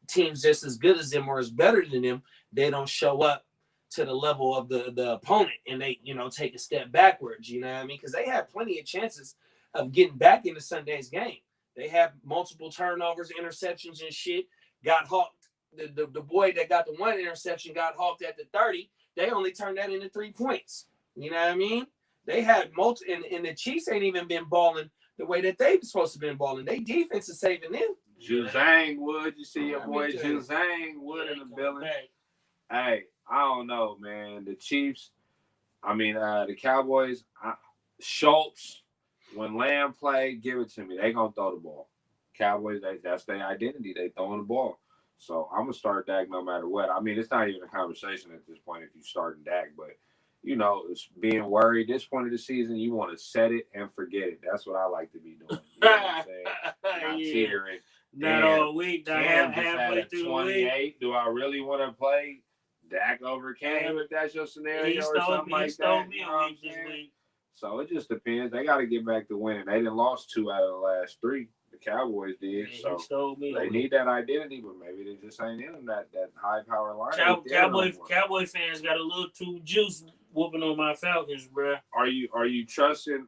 E: teams just as good as them or as better than them, they don't show up to the level of the opponent, and they, take a step backwards, you know what I mean? Because they have plenty of chances of getting back into Sunday's game. They have multiple turnovers, interceptions, and shit. Got hawked. The boy that got the 1 interception got hawked at the 30. They only turned that into 3 points. You know what I mean? They had and the Chiefs ain't even been balling the way that they supposed to been balling. They defense is saving them.
D: Juzang Wood, you see your boy Juzang Wood in the building. Hey, I don't know, man. The Chiefs, the Cowboys, Schultz, when Lamb play, give it to me. They gonna throw the ball. Cowboys, that's their identity. They throwing the ball. So I'm gonna start Dak no matter what. It's not even a conversation at this point if you starting Dak, but you know, it's being worried. This point of the season, you want to set it and forget it. That's what I like to be doing. You know what I'm saying? Not teetering.
A: Not all week.
D: Cam just
A: halfway
D: had a
A: through
D: 28. Do I really want to play Dak over Cam if that's your scenario or something like that?
A: Me a week this week.
D: So it just depends. They got to get back to winning. They done lost 2 out of the last 3. The Cowboys did.
A: Yeah,
D: so they need that identity, but maybe they just ain't in that high power line.
A: Cowboy fans got a little too juice whooping on my Falcons, bro.
D: Are you trusting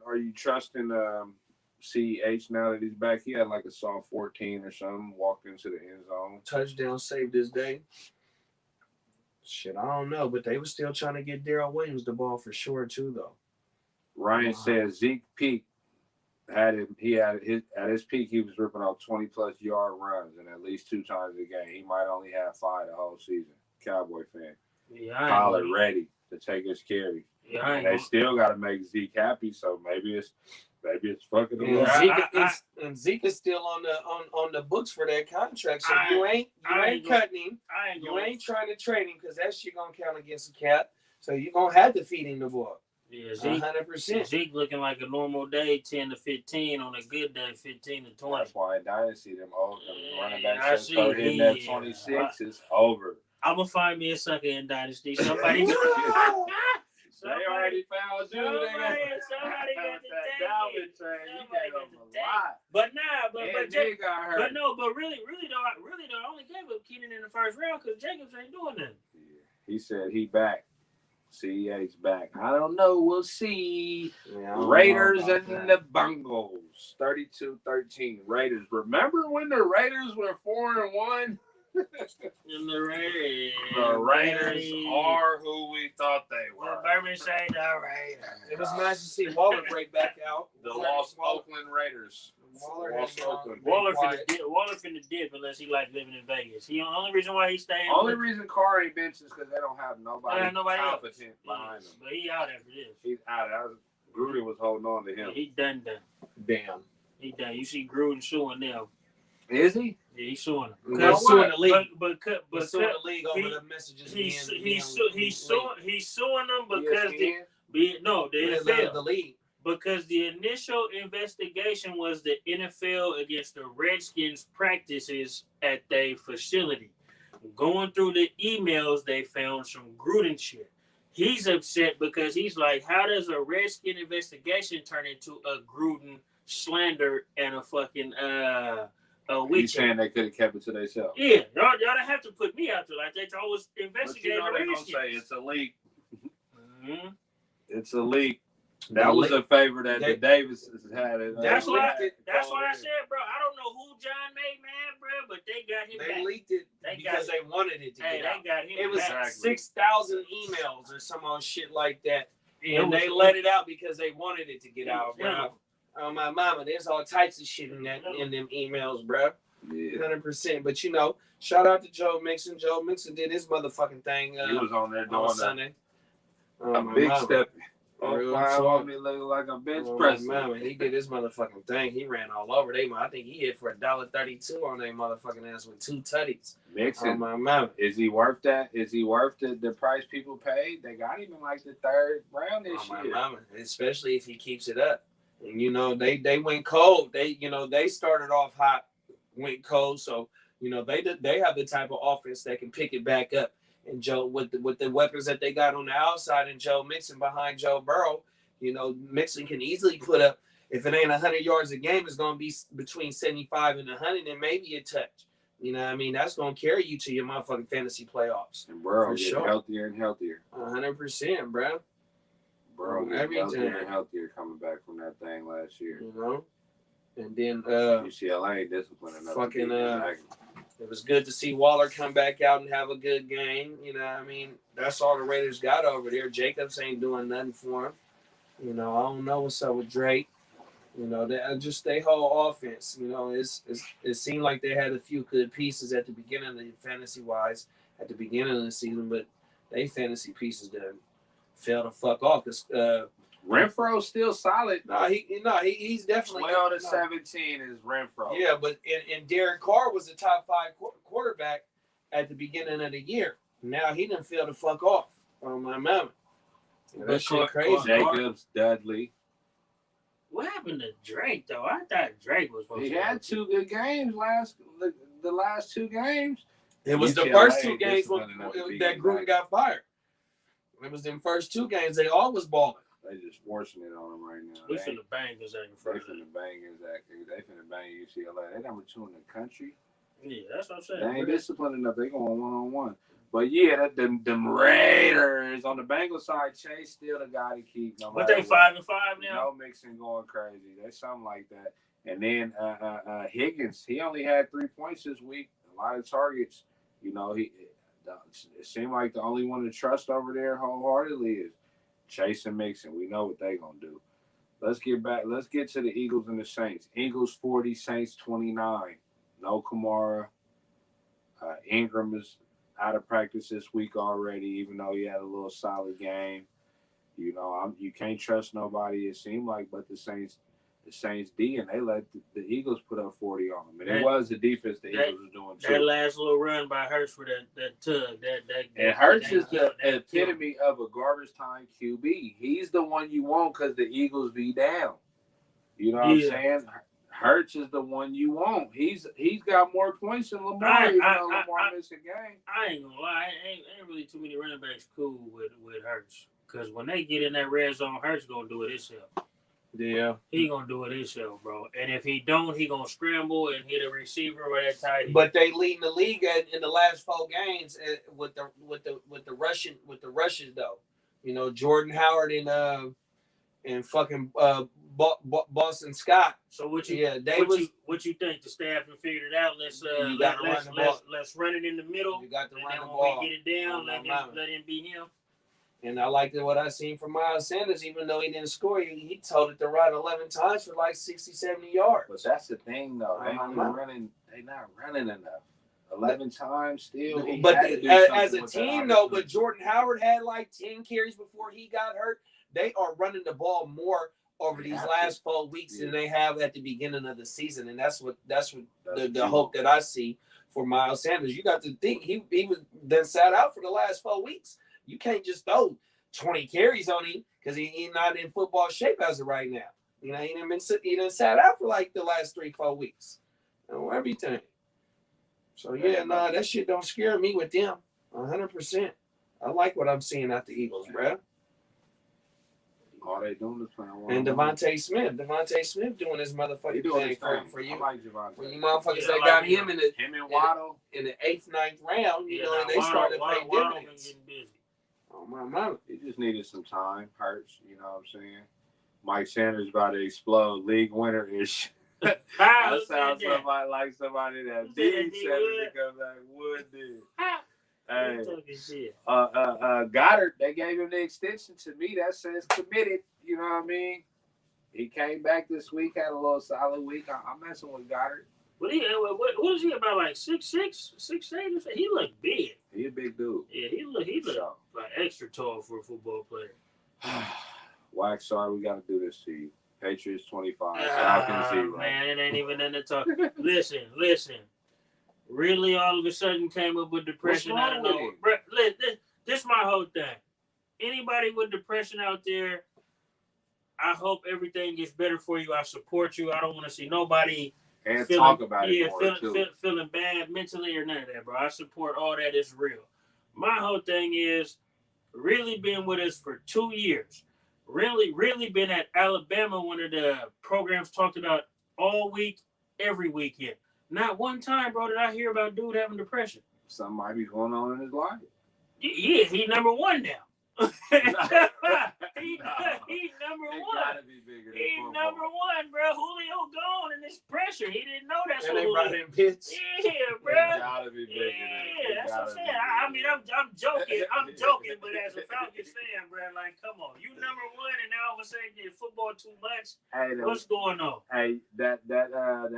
D: CEH now that he's back? He had like a soft 14 or something, walked into the end zone.
E: Touchdown saved his day. Shit, I don't know, but they were still trying to get Darrell Williams the ball for sure too, though.
D: Ryan said Zeke peak at his peak he was ripping off 20+ yard runs and at least 2 times a game. He might only have 5 the whole season. Cowboy fan. Yeah, Pollard ready to take his carry. Yeah, and they still got to make Zeke happy, so maybe it's fucking him.
E: And Zeke is still on the books for that contract, so you ain't cutting him. You ain't trying to trade him because that shit gonna count against the cap. So you gonna have to feed him the ball.
A: Yeah, Zeke, 100%. Zeke looking like a normal day, 10 to 15. On a good day, 15 to 20.
D: That's why in Dynasty, them old running backs start hitting that 26 is over.
A: I'm going to find me a sucker in Dynasty. Somebody
D: they already found you. Somebody got the Dalvin train. You gave them a lot.
A: But really though, I only gave up Keenan in the first round because Jacobs ain't doing nothing.
D: Yeah. He said he back. CEH's back. I don't know. We'll see. Raiders and the Bengals. 32-13. Raiders. Remember when the Raiders were 4-1?
A: And the Raiders
E: are who we thought they were.
A: Bourbon say the Raiders.
E: It was nice to see Waller break back out.
D: The lost Oakland Raiders.
A: Waller finna dip unless he like living in Vegas. The only reason why he's staying.
D: Only reason Carr ain't bench is because they don't have nobody competent behind him.
A: But he out after this.
D: He's out. Gruden was holding on to him.
A: Yeah, he done.
E: Damn.
A: He done. You see Gruden suing now.
D: Is he?
A: Yeah, he's suing him.
E: He's suing the league.
A: But
E: suing the league over the messages.
A: He's suing them because the NFL.
E: The league.
A: Because the initial investigation was the NFL against the Redskins practices at their facility. Going through the emails, they found some Gruden shit. He's upset because he's like, how does a Redskin investigation turn into a Gruden slander and a fucking
D: He's saying they could have kept it to themselves.
A: Yeah, y'all don't have to put me out there like that. Y'all was investigating the Redskins.
D: They're gonna say it's a leak.
A: Mm-hmm.
D: It's a leak. That was a favor that the Davis had.
A: That's why I said, bro, I don't know who John made mad, bro, but they got him back.
E: They leaked it because they wanted it to get out.
A: They got him
E: it was
A: back.
E: 6,000 emails or some old shit like that. And they let it out because they wanted it to get out, bro. Oh, my mama, there's all types of shit in them emails, bro. Yeah. 100%. But, shout out to Joe Mixon. Joe Mixon did his motherfucking thing.
D: He was on there doing
E: Sunday.
D: A big step. Me looking like a bench press.
E: He did his motherfucking thing. He ran all over them. I think he hit for $1.32 on their motherfucking ass with 2 tutties.
D: Mixon. Is he worth that? Is he worth the price people paid? They got him in like the 3rd round this year.
E: Especially if he keeps it up. And they went cold. They started off hot, went cold. So they have the type of offense that can pick it back up. And Joe, with the weapons that they got on the outside, and Joe Mixon behind Joe Burrow, Mixon can easily put up. If it ain't 100 yards a game, it's gonna be between 75 and 100, and maybe a touch. You know what I mean? That's gonna carry you to your motherfucking fantasy playoffs.
D: And Burrow getting healthier and healthier.
E: 100%, bro.
D: Burrow getting healthier and healthier coming back from that thing last year.
E: And then
D: UCLA ain't disciplined enough.
E: Fucking it was good to see Waller come back out and have a good game. You know what I mean? That's all the Raiders got over there. Jacobs ain't doing nothing for him. I don't know what's up with Drake. Just their whole offense. It seemed like they had a few good pieces at the beginning of the fantasy-wise at the beginning of the season, but they fantasy pieces done fell the fuck off.
D: Renfro's still solid.
E: He's definitely
D: 12 to 17 is Renfro.
E: Yeah, but and Derek Carr was the top 5 quarterback at the beginning of the year. Now he done fell the fuck off on my mama. Yeah, that shit crazy.
D: Jacobs, Dudley.
A: What happened to Drake though? I thought Drake was supposed
D: He
A: to.
D: had 2 good games the last 2 games.
E: It was the first 2 games that Gruden got fired. It was them first 2 games. They all was balling.
D: They just forcing it on him right now.
A: We finna bang his ass.
D: They finna bang his ass. They finna bang UCLA. They number 2 in the country.
A: Yeah, that's what I'm saying.
D: They ain't disciplined enough. They going 1-on-1. But yeah, them Raiders on the Bengals side, Chase still the guy to keep. No
A: but they 5-5 now.
D: No Mixon going crazy. That's something like that. And then Higgins, he only had 3 points this week. A lot of targets. You know, it seemed like the only one to trust over there wholeheartedly is Chase and Mixon. We know what they gonna do. Let's get back. Let's get to the Eagles and the Saints. Eagles 40, Saints 29. No Kamara. Ingram is out of practice this week already, even though he had a little solid game. You know, you can't trust nobody. It seemed like, but the Saints D, and they let the Eagles put up 40 on them. And it was the defense the Eagles was doing too.
A: That last little run by Hurts for that tug.
D: And Hurts is the epitome of a garbage time QB. He's the one you want because the Eagles be down. You know what I'm saying? Hurts is the one you want. He's got more points than Lamar. Lamar missed a game.
A: I ain't gonna lie. Ain't really too many running backs cool with Hurts. Because when they get in that red zone, Hurts gonna do it himself.
E: Yeah.
A: He gonna do it himself, bro. And if he don't, he gonna scramble and hit a receiver or that tight end.
E: But they leading the league in the last 4 games with the rushes though. You know, Jordan Howard and fucking Boston Scott.
A: So what you think? The staff have figured it out. Let's run it in the middle.
E: You got to run the
A: when
E: ball.
A: We get it down. Let him be him.
E: And I liked what I seen from Miles Sanders, even though he didn't score. He told it to run 11 times for like 60, 70 yards.
D: But that's the thing, though. They're not running enough. 11 times still.
E: But as a team, though, but Jordan Howard had like 10 carries before he got hurt. They are running the ball more over these last 4 weeks than they have at the beginning of the season. And that's the hope that I see for Miles Sanders. You got to think he was then sat out for the last 4 weeks. You can't just throw 20 carries on him because he's not in football shape as of right now. You know, he done sat out for like the last 3-4 weeks. And everything. So that shit don't scare me with them. 100%. I like what I'm seeing at the Eagles, bro.
D: All they doing is playing one.
E: And Devontae Smith doing his motherfucking thing for you.
D: I like Devontae.
E: For you motherfuckers that got him in the
D: Waddle
E: in the 8th, 9th round, you know, and they started to pay dividends. Oh my mama.
D: He just needed some time. Hurts, you know what I'm saying? Mike Sanders about to explode. League winner-ish. That sounds somebody that did Sanders to come back would do. Hey, Goddard, they gave him the extension. To me, that says committed. You know what I mean? He came back this week, had a little solid week. I'm messing with Goddard.
A: What is he about, like 6'6", 6'8"? He look big.
D: He a big dude.
A: Yeah, he look like extra tall for a football player.
D: Wax, sorry, we got to do this to you. Patriots 25. Falcons 0.
A: Man, it ain't even in the talk. Listen. Really, all of a sudden came up with depression out of nowhere. This is my whole thing. Anybody with depression out there, I hope everything gets better for you. I support you. I don't want to see nobody
D: talk about it more,
A: feeling bad mentally or none of that, bro. I support all that. It's real. My whole thing is really been with us for 2 years. Really been at Alabama, one of the programs talked about all week, every weekend. Not one time, bro, did I hear about dude having depression.
D: Something might be going on in his life.
A: Yeah, he number one now. He number one. He's number one, bro. Julio gone and this pressure. He didn't know that's
E: what they brought in Pitts.
A: Yeah, bro.
D: Gotta be bigger.
A: Yeah, that's what I'm saying. I mean, I'm joking. I'm joking, but as a Falcons fan, bro, like, come on. You number one, and now all of a sudden you football too much.
D: Hey,
A: what's going on?
D: Hey, that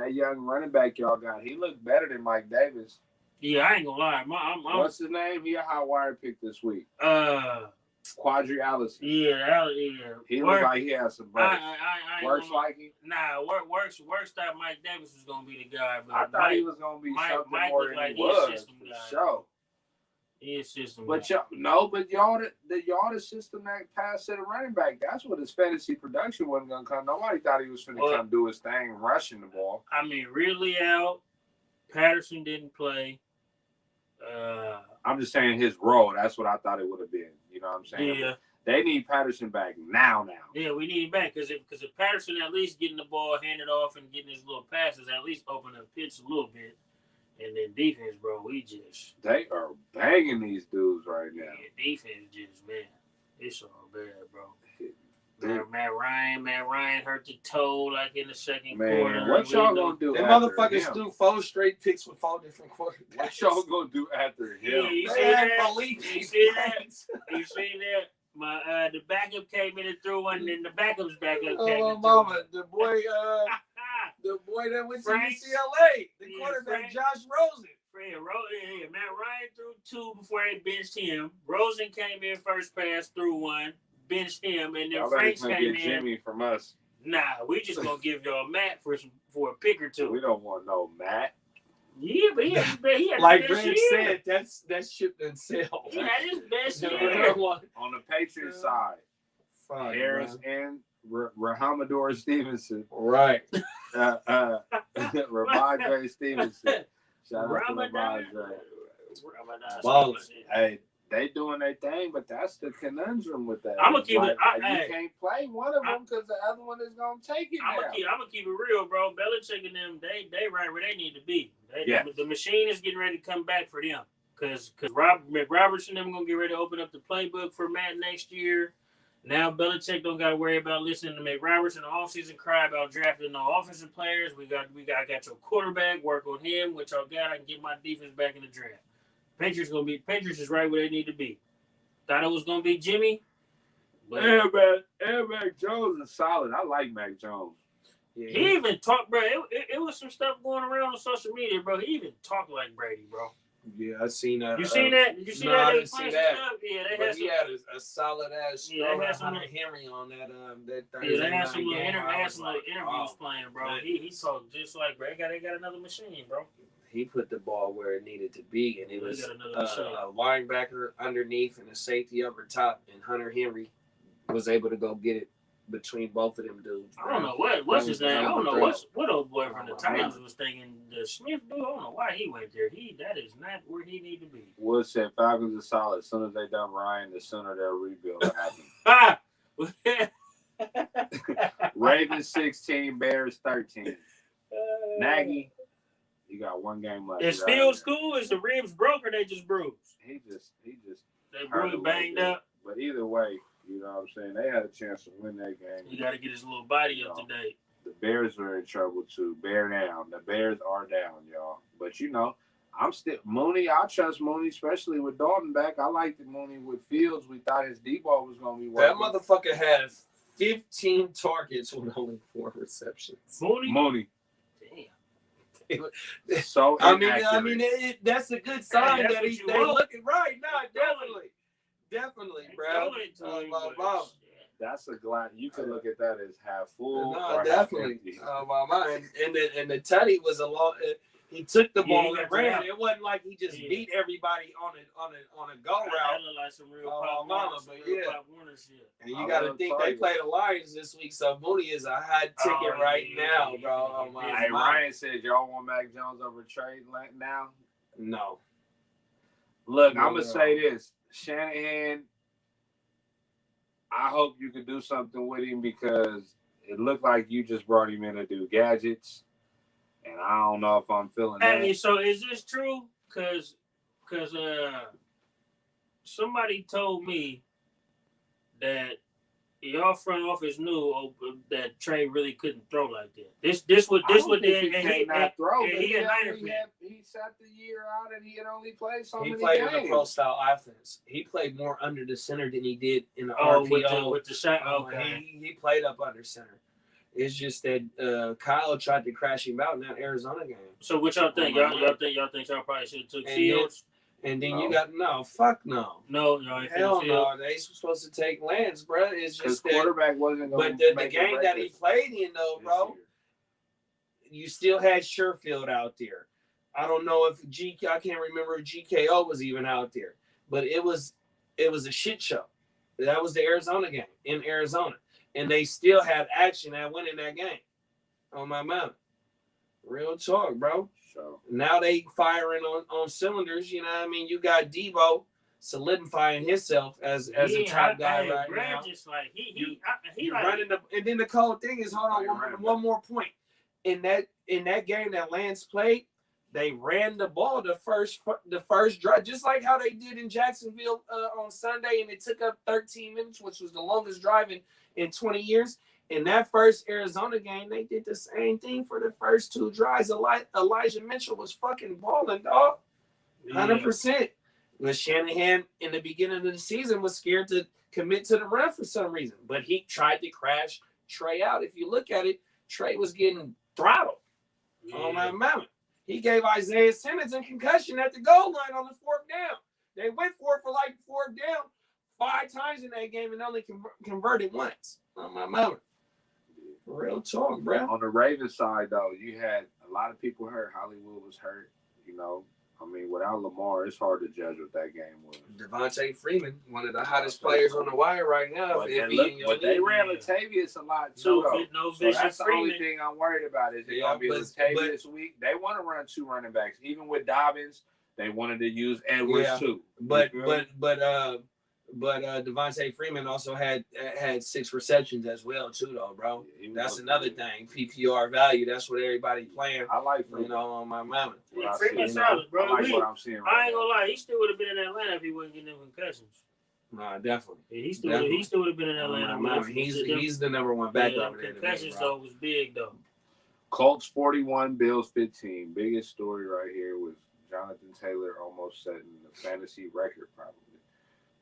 D: young running back y'all got, he looked better than Mike Davis.
A: Yeah, I ain't gonna lie.
D: What's his name? He a hot wire pick this week. Quadri Allison.
A: Yeah.
D: He looked like he had some burst. Works like him?
A: Nah, works thought Mike Davis was gonna be the guy, but
D: I thought he was gonna be something more than he was. For sure.
A: He a system.
D: But
A: guy.
D: y'all the system that passed to the running back. That's what his fantasy production wasn't gonna come. Nobody thought he was finna come do his thing, rushing the ball.
A: I mean, Ridley out. Patterson didn't play.
D: I'm just saying his role. That's what I thought it would have been. You know what I'm saying?
A: Yeah.
D: They need Patterson back now.
A: Yeah, we need him back because if Patterson at least getting the ball handed off and getting his little passes, at least open up pitch a little bit. And then defense, bro,
D: they are banging these dudes right now.
A: Yeah, defense just, man, it's all bad, bro. Matt Ryan hurt the toe like in the second quarter.
D: What y'all gonna do?
E: Them motherfuckers threw 4 straight picks with 4 different quarterbacks.
D: What y'all gonna do after him?
A: Yeah, you see that? You see that? The backup came in and threw one, and then the backup's backup came in and threw one.
E: The boy that went to UCLA, the quarterback, Josh Rosen.
A: Matt Ryan threw 2 before they benched him. Rosen came in first pass, threw 1, benched him, and then Franks came in.
D: Jimmy from us.
A: Nah, we just gonna give y'all Matt for a pick or 2.
D: We don't want no Matt.
A: Yeah, but he had
E: like Greg said, that ship didn't sell.
A: He had his best year.
D: On the Patriots side, Harris and Rahamador Stevenson.
E: Right.
D: Ramondre Stevenson. Shout out to Ramondre. Hey, they doing their thing, but that's the conundrum with that.
A: I'm gonna keep
D: you can't play one of them because the other one is gonna take it.
A: I'm gonna keep it real, bro. Belichick and them, they right where they need to be. The machine is getting ready to come back for them because McRoberts and them gonna get ready to open up the playbook for Matt next year. Now Belichick don't got to worry about listening to McRoberts in the offseason cry about drafting no offensive players. I got your quarterback, work on him, which I can get my defense back in the draft. Patriots is right where they need to be. Thought it was gonna be Jimmy.
D: But Mac Jones is solid. I like Mac Jones.
A: Yeah. He even talked, bro. It was some stuff going around on social media, bro. He even talked like Brady, bro.
E: Yeah, I seen that.
A: You seen that? Did you see that?
E: I didn't see that.
A: Yeah,
E: he had a solid ass.
A: Yeah, they had some
E: Henry on that.
A: They had some little interviews playing, bro. He talked just like Brady. They got another machine, bro.
E: He put the ball where it needed to be, and it was a linebacker underneath and a safety over top, and Hunter Henry was able to go get it between both of them dudes.
A: I don't know what's his name. I don't know what old boy from the Titans was thinking. The Smith dude, I don't know why he went there. That is not where he need to be.
D: Wood said Falcons are solid. As soon as they done Ryan, the sooner their rebuild will happen. Ravens 16, Bears 13. Nagy, you got 1 game left.
A: Is Fields cool? Is the ribs broke or they just bruised?
D: He just
A: they bruised, banged up.
D: But either way, you know what I'm saying? They had a chance to win that game.
A: He got to get his little body up today.
D: The Bears are in trouble too. Bear down. The Bears are down, y'all. But I'm still Mooney. I trust Mooney, especially with Dalton back. I liked Mooney with Fields. We thought his deep ball was going to be working.
E: That motherfucker had 15 targets with only 4 receptions.
D: Mooney.
E: Damn.
D: So
E: I mean, that's a good sign that they're looking right now. Definitely, bro.
D: That's a glass. You could look at that as half full.
E: No, definitely. And the tutty was a lot. He took the ball and ran. It wasn't like he just beat everybody on a go route.
A: That looked like some real Pop Warner shit.
E: And you got to think they play the Lions this week, so Mooney is a hot ticket now, bro.
D: Hey, Ryan said y'all want Mac Jones over trade now?
E: No.
D: Look, I'm gonna say this, Shanahan. I hope you could do something with him because it looked like you just brought him in to do gadgets. And I don't know if I'm feeling that.
A: Hey, so is this true? Because somebody told me that y'all front office knew that Trey really couldn't throw like that. This would
D: he not throw. He sat the year out and he had only played so many games.
E: He played in a pro style offense. He played more under the center than he did in the RPO.
A: With the shot. Okay.
E: He played up under center. It's just that Kyle tried to crash him out in that Arizona game.
A: So what y'all think? Y'all think y'all probably should have took Fields?
E: And then you got fuck no.
A: No, y'all ain't
E: hell no. They supposed to take Lance, bro. It's just that
D: quarterback wasn't going.
E: But the game that he played in, though, bro, you still had Sherfield out there. I don't know if I can't remember if GKO was even out there. but it was a shit show. That was the Arizona game in Arizona, and they still had action at winning that game. On my mind, real talk, bro.
D: So
E: now they firing on cylinders. You know what I mean? You got Debo solidifying himself as a top guy right now.
A: Just like he
E: like, running the, and then the cold thing is, hold on, one more point. In that game that Lance played, they ran the ball the first drive, just like how they did in Jacksonville on Sunday, and it took up 13 minutes, which was the longest drive in 20 years. In that first Arizona game, they did the same thing for the first 2 drives. Elijah Mitchell was fucking balling, dog. 100%. But Shanahan, in the beginning of the season, was scared to commit to the run for some reason. But he tried to crash Trey out. If you look at it, Trey was getting throttled. Oh, my mama. He gave Isaiah Simmons a concussion at the goal line on the 4th down. They went for it for like 4th down 5 times in that game and only converted once. Oh, my mama. Real talk, bro.
D: On the Ravens side, though, you had a lot of people hurt. Hollywood was hurt. You know, I mean, without Lamar, it's hard to judge what that game was.
E: Devontae Freeman, one of the hottest players on the wire right now.
D: But they ran Latavius a lot, too, though. So that's the only thing I'm worried about is it's going to be Latavius week. They want to run 2 running backs. Even with Dobbins, they wanted to use Edwards, too.
E: But Devontae Freeman also had 6 receptions as well too, though, bro. That's another thing. PPR value. That's what everybody playing.
D: I like Freeman.
E: You know, on my mama.
A: Yeah, Freeman's solid, bro.
D: I like what I'm seeing.
A: I ain't gonna lie. He still would have been in Atlanta if he wasn't getting them concussions.
E: Nah, definitely.
A: Yeah, he still would have been in Atlanta.
E: Man. He's the number 1 back over there.
A: Concussions though was big though.
D: Colts 41, Bills 15. Biggest story right here was Jonathan Taylor almost setting the fantasy record probably.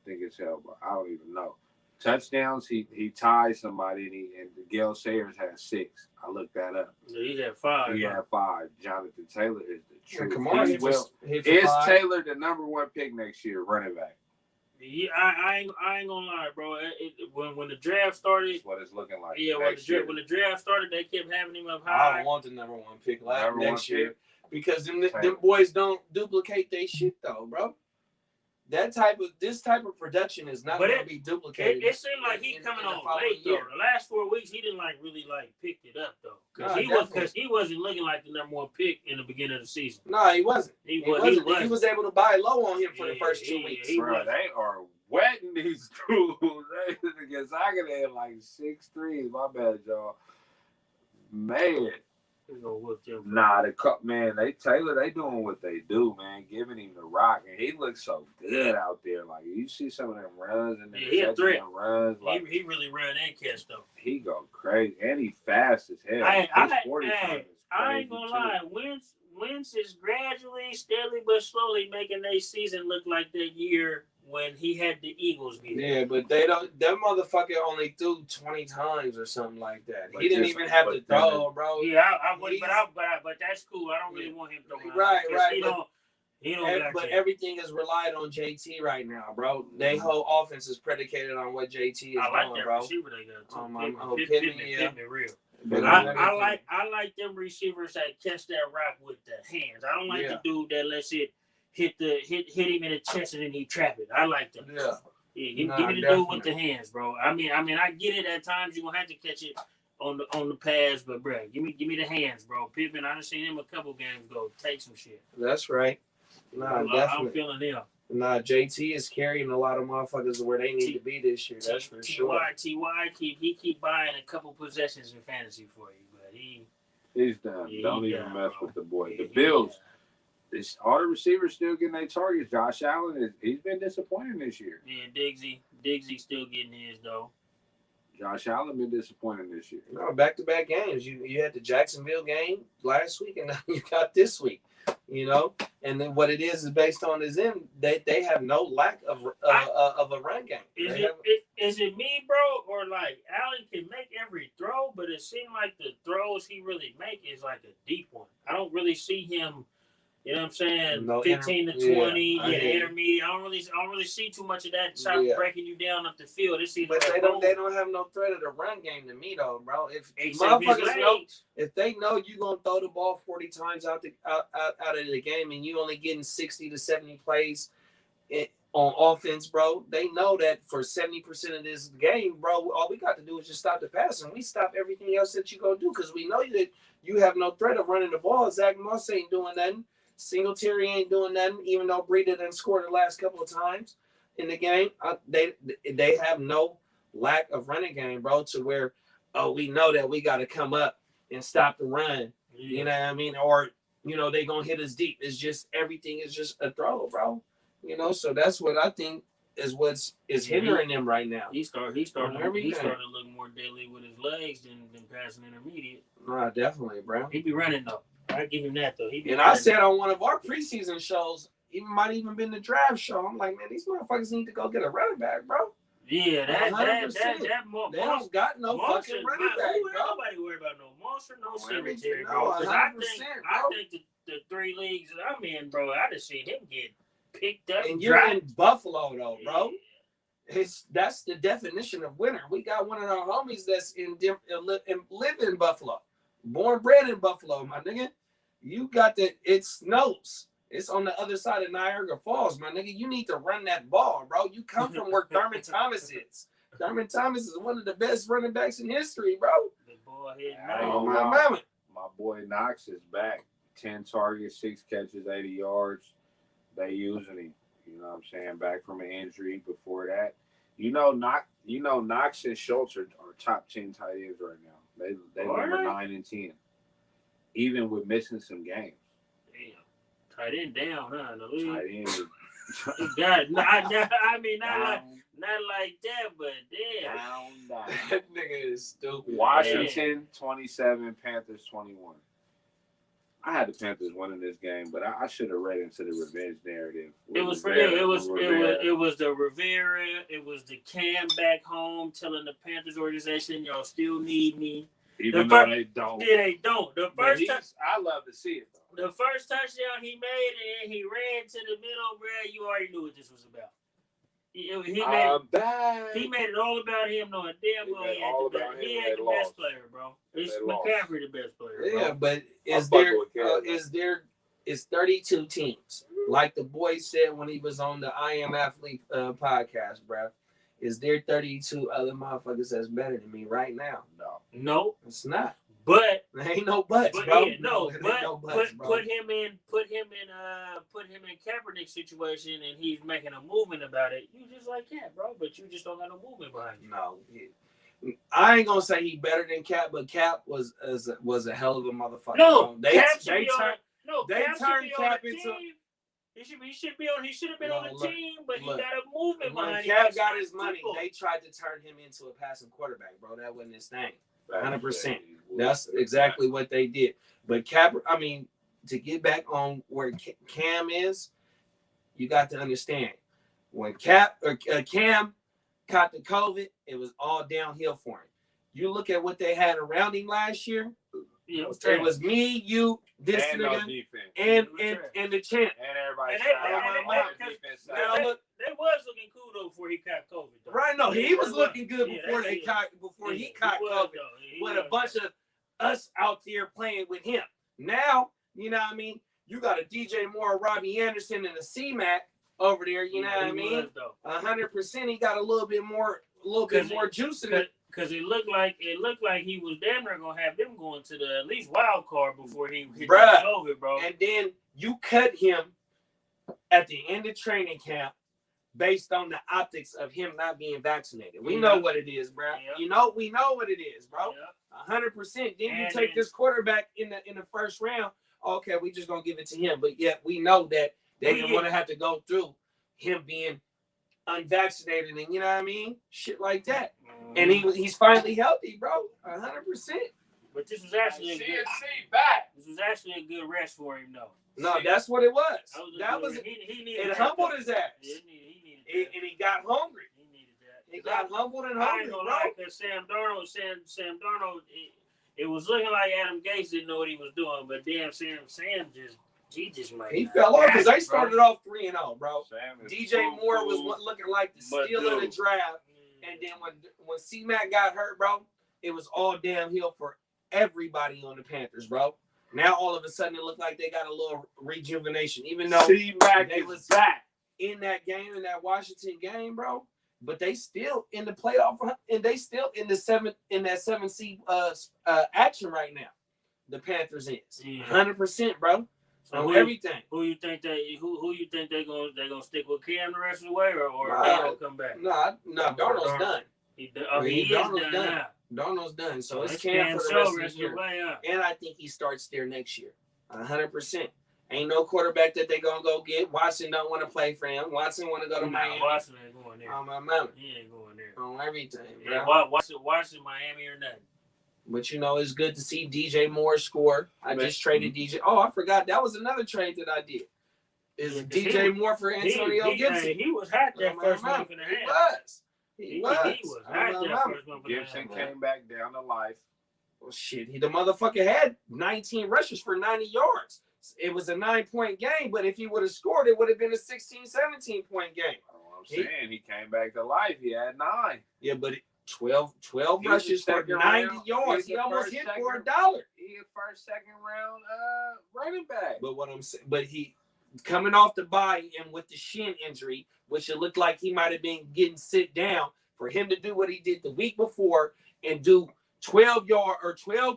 D: I think it's hell, but I don't even know. Touchdowns, he tied somebody, and Gale Sayers had 6. I looked that up.
A: Yeah, he had 5.
D: He had 5. Jonathan Taylor is the truth.
E: Is
D: Tayller the number 1 pick next year, running back?
A: Yeah, I ain't gonna lie, bro. When the draft started,
D: that's what it's looking like.
A: Yeah, when the draft started, they kept having him up high.
E: I don't want the number 1 pick next year because them boys don't duplicate their shit though, bro. This type of production is not going to be duplicated.
A: It seemed like he coming on late though. The last 4 weeks, he didn't really picked it up though, because he wasn't looking like the number 1 pick in the beginning of the season.
E: No, he wasn't. He was able to buy low on him for the first 2 weeks.
D: Bro, they are wetting these dudes. Gonzaga had like 6'3". My bad, y'all. Man. Nah, they doing what they do, man. Giving him the rock, and he looks so good out there. Like you see some of them runs and
A: he a threat.
D: Runs. Like,
A: he really run and catch though.
D: He go crazy, and he fast as hell.
A: I ain't gonna lie. Wentz is gradually, steadily but slowly making their season look like that year when he had the Eagles beat.
E: Yeah, but they don't. That motherfucker only threw 20 times or something like that. He didn't even have to throw, bro.
A: Yeah, but that's cool. I don't really want him throwing.
E: Right.
A: He don't.
E: But everything is relied on JT right now, bro. Their whole offense is predicated on what JT is doing, bro.
A: Receiver they got.
E: Pittman
A: real. But I like them receivers that catch that rock with the hands. I don't like the dude that lets it hit him in the chest and then he trap it. I like them. Give me the dude with the hands, bro. I mean, I get it. At times you're gonna have to catch it on the pass, but bro, give me the hands, bro. Pittman, I done seen him a couple games go take some shit.
E: That's right. Nah, definitely.
A: I'm feeling them.
E: Nah, JT is carrying a lot of motherfuckers to where they need to be this year. That's for sure.
A: Ty keep buying a couple possessions in fantasy for you, but
D: he's done. Don't even mess with the boy. The Bills. All the receivers still getting their targets. Josh Allen he's been disappointing this year.
A: Yeah, Diggsy still getting his though.
D: Josh Allen been disappointing this year.
E: No, back-to-back games. You had the Jacksonville game last week, and now you got this week. You know, and then what it is based on is they have no lack of a run game.
A: Is it me, bro, or like Allen can make every throw, but it seems like the throws he really make is like a deep one. I don't really see him. You know what I'm saying? 15 to 20, intermediate. I don't really see too much of that shot breaking you down up the field.
E: But they don't have no threat of the run game to me though, bro. If they know you're gonna throw the ball 40 times out of the game and you only getting 60 to 70 plays on offense, bro. They know that for 70% of this game, bro, all we got to do is just stop the pass, and we stop everything else that you gonna do because we know that you have no threat of running the ball. Zach Moss ain't doing nothing. Singletary ain't doing nothing, even though Breida done scored the last couple of times in the game. They have no lack of running game, bro, to where, we know that we got to come up and stop the run. Yeah. You know what I mean? Or, they going to hit us deep. It's just everything is just a throw, bro. So that's what I think is what's hindering him right now.
A: He started to look more deadly with his legs than passing intermediate.
E: Nah, definitely, bro.
A: He be running, though. I give him that, though.
E: I said on one of our preseason shows, might even been the draft show, I'm like, man, these motherfuckers need to go get a running back, bro.
A: Yeah, that
E: they don't got no fucking running back, bro.
A: Nobody worried about no monster, no cemetery,
E: bro.
A: I think the 3 leagues that I'm in, bro, I just seen him get picked up.
E: And you're in Buffalo, though, bro. Yeah. That's the definition of winner. We got one of our homies that's live in Buffalo, born bred in Buffalo, my nigga. You got it snows. It's on the other side of Niagara Falls, my nigga. You need to run that ball, bro. You come from where Thurman Thomas is. Thurman Thomas is one of the best running backs in history, bro.
A: The ball hit.
D: My boy Knox is back. 10 targets, 6 catches, 80 yards. They using him. You know what I'm saying? Back from an injury before that. Knox and Schultz are top 10 tight ends right now. They number 9 and 10. Even with missing some games.
A: Damn. Tight end down, huh? The league.
D: Tight end.
A: God, not like that, but damn.
D: Down.
E: That nigga is stupid.
D: Washington 27, Panthers 21. I had the Panthers winning this game, but I should have read into the revenge narrative.
A: It was the Rivera. It was the Cam back home telling the Panthers organization, y'all still need me.
D: Even though they don't.
A: Yeah, they don't.
D: I love to see it, though.
A: The first touchdown he made, and he ran to the middle, bro. You already knew what this was about. He made it all about him, knowing damn well he had the best player, bro. It's McCaffrey the best player, bro.
E: Yeah, but it's 32 teams. Like the boy said when he was on the I Am Athlete podcast, bro. Is there 32 other motherfuckers that's better than me right now?
A: No,
E: it's not.
A: But
E: there ain't no buts, bro.
A: Yeah, put him in Kaepernick's situation, and he's making a movement about it. You just like Cap, bro, but you just don't got no movement behind you.
E: No, I ain't gonna say he better than Cap, but Cap was a hell of a motherfucker.
A: No,
E: they turned Cap into.
A: He should have been on the team, but he got a movement behind him.
E: When Cap got his money, they tried to turn him into a passing quarterback, bro. That wasn't his thing. 100%. That's exactly what they did. But to get back on where Cam is, you got to understand when Cam caught the COVID, it was all downhill for him. You look at what they had around him last year.
A: Yeah,
E: it was me, you, this
D: and
E: nigga, and the champ.
D: And everybody.
A: They was looking cool though before he caught COVID. Though.
E: Right? No, he was looking good before he caught COVID. With a bunch of us out there playing with him. Now, you know what I mean? You got a DJ Moore, Robbie Anderson, and a C-Mac over there. You know what I mean? 100%. He got a little bit more juice in it.
A: Because it looked like he was damn near gonna have them going to the at least wild card before he hit COVID, bro.
E: And then you cut him at the end of training camp based on the optics of him not being vaccinated. We know what it is, bro. Yeah. We know what it is, bro. 100%. Then you take this quarterback in the first round. Okay, we just gonna give it to him. But yet we know that they didn't want to have to go through him being unvaccinated and you know what I mean? Shit like that. And he's finally healthy, bro. 100%.
A: But this was actually a good rest for him, though.
E: No, that's what it was.
A: He needed
E: it humbled his ass.
A: Yeah, he needed that.
E: And he got hungry.
A: He needed that.
E: He got humbled and hungry,
A: I ain't gonna lie, because Sam Darnold, it was looking like Adam Gase didn't know what he was doing, but damn, Sam just might.
E: He fell off because they started off 3-0, bro. DJ Moore was looking like the steal of the draft. And then when C-Mac got hurt, bro, it was all downhill for everybody on the Panthers, bro. Now all of a sudden it looked like they got a little rejuvenation, even though
D: C-Mac was back.
E: in that game, in that Washington game, bro. But they still in the playoff, and they still in that 7 seed action right now. The Panthers is 100%, bro.
A: So
E: everything.
A: Who you think they gonna stick with Cam the rest of the way, or Darnold come back?
E: No, Darnold's done.
A: He is done now.
E: Darnold's done. So it's Cam for the rest of the year. And I think he starts there next year. 100%. Ain't no quarterback that they gonna go get. Watson don't want to play for him. Watson want to go to Miami.
A: Watson ain't going there.
E: On my mama.
A: He ain't going there.
E: On everything, bro.
A: Yeah, Watson, Miami or nothing.
E: But it's good to see DJ Moore score. I just traded DJ. Oh, I forgot that was another trade that I did. Is DJ Moore for Antonio Gibson?
A: He was hot that first month and a half.
E: He was
A: hot that first month and a half.
D: Gibson came back down to life.
E: Well, shit, the motherfucker had 19 rushes for 90 yards. It was a 9-point game, but if he would have scored, it would have been a 16, 17-point game.
D: I'm saying he came back to life. He had 9.
E: Yeah, but 12 rushes for 90 yards. He almost hit for $1.
D: He a first, second round running back.
E: But what I'm saying, he coming off the bye and with the shin injury, which it looked like he might have been getting sit down, for him to do what he did the week before and do 12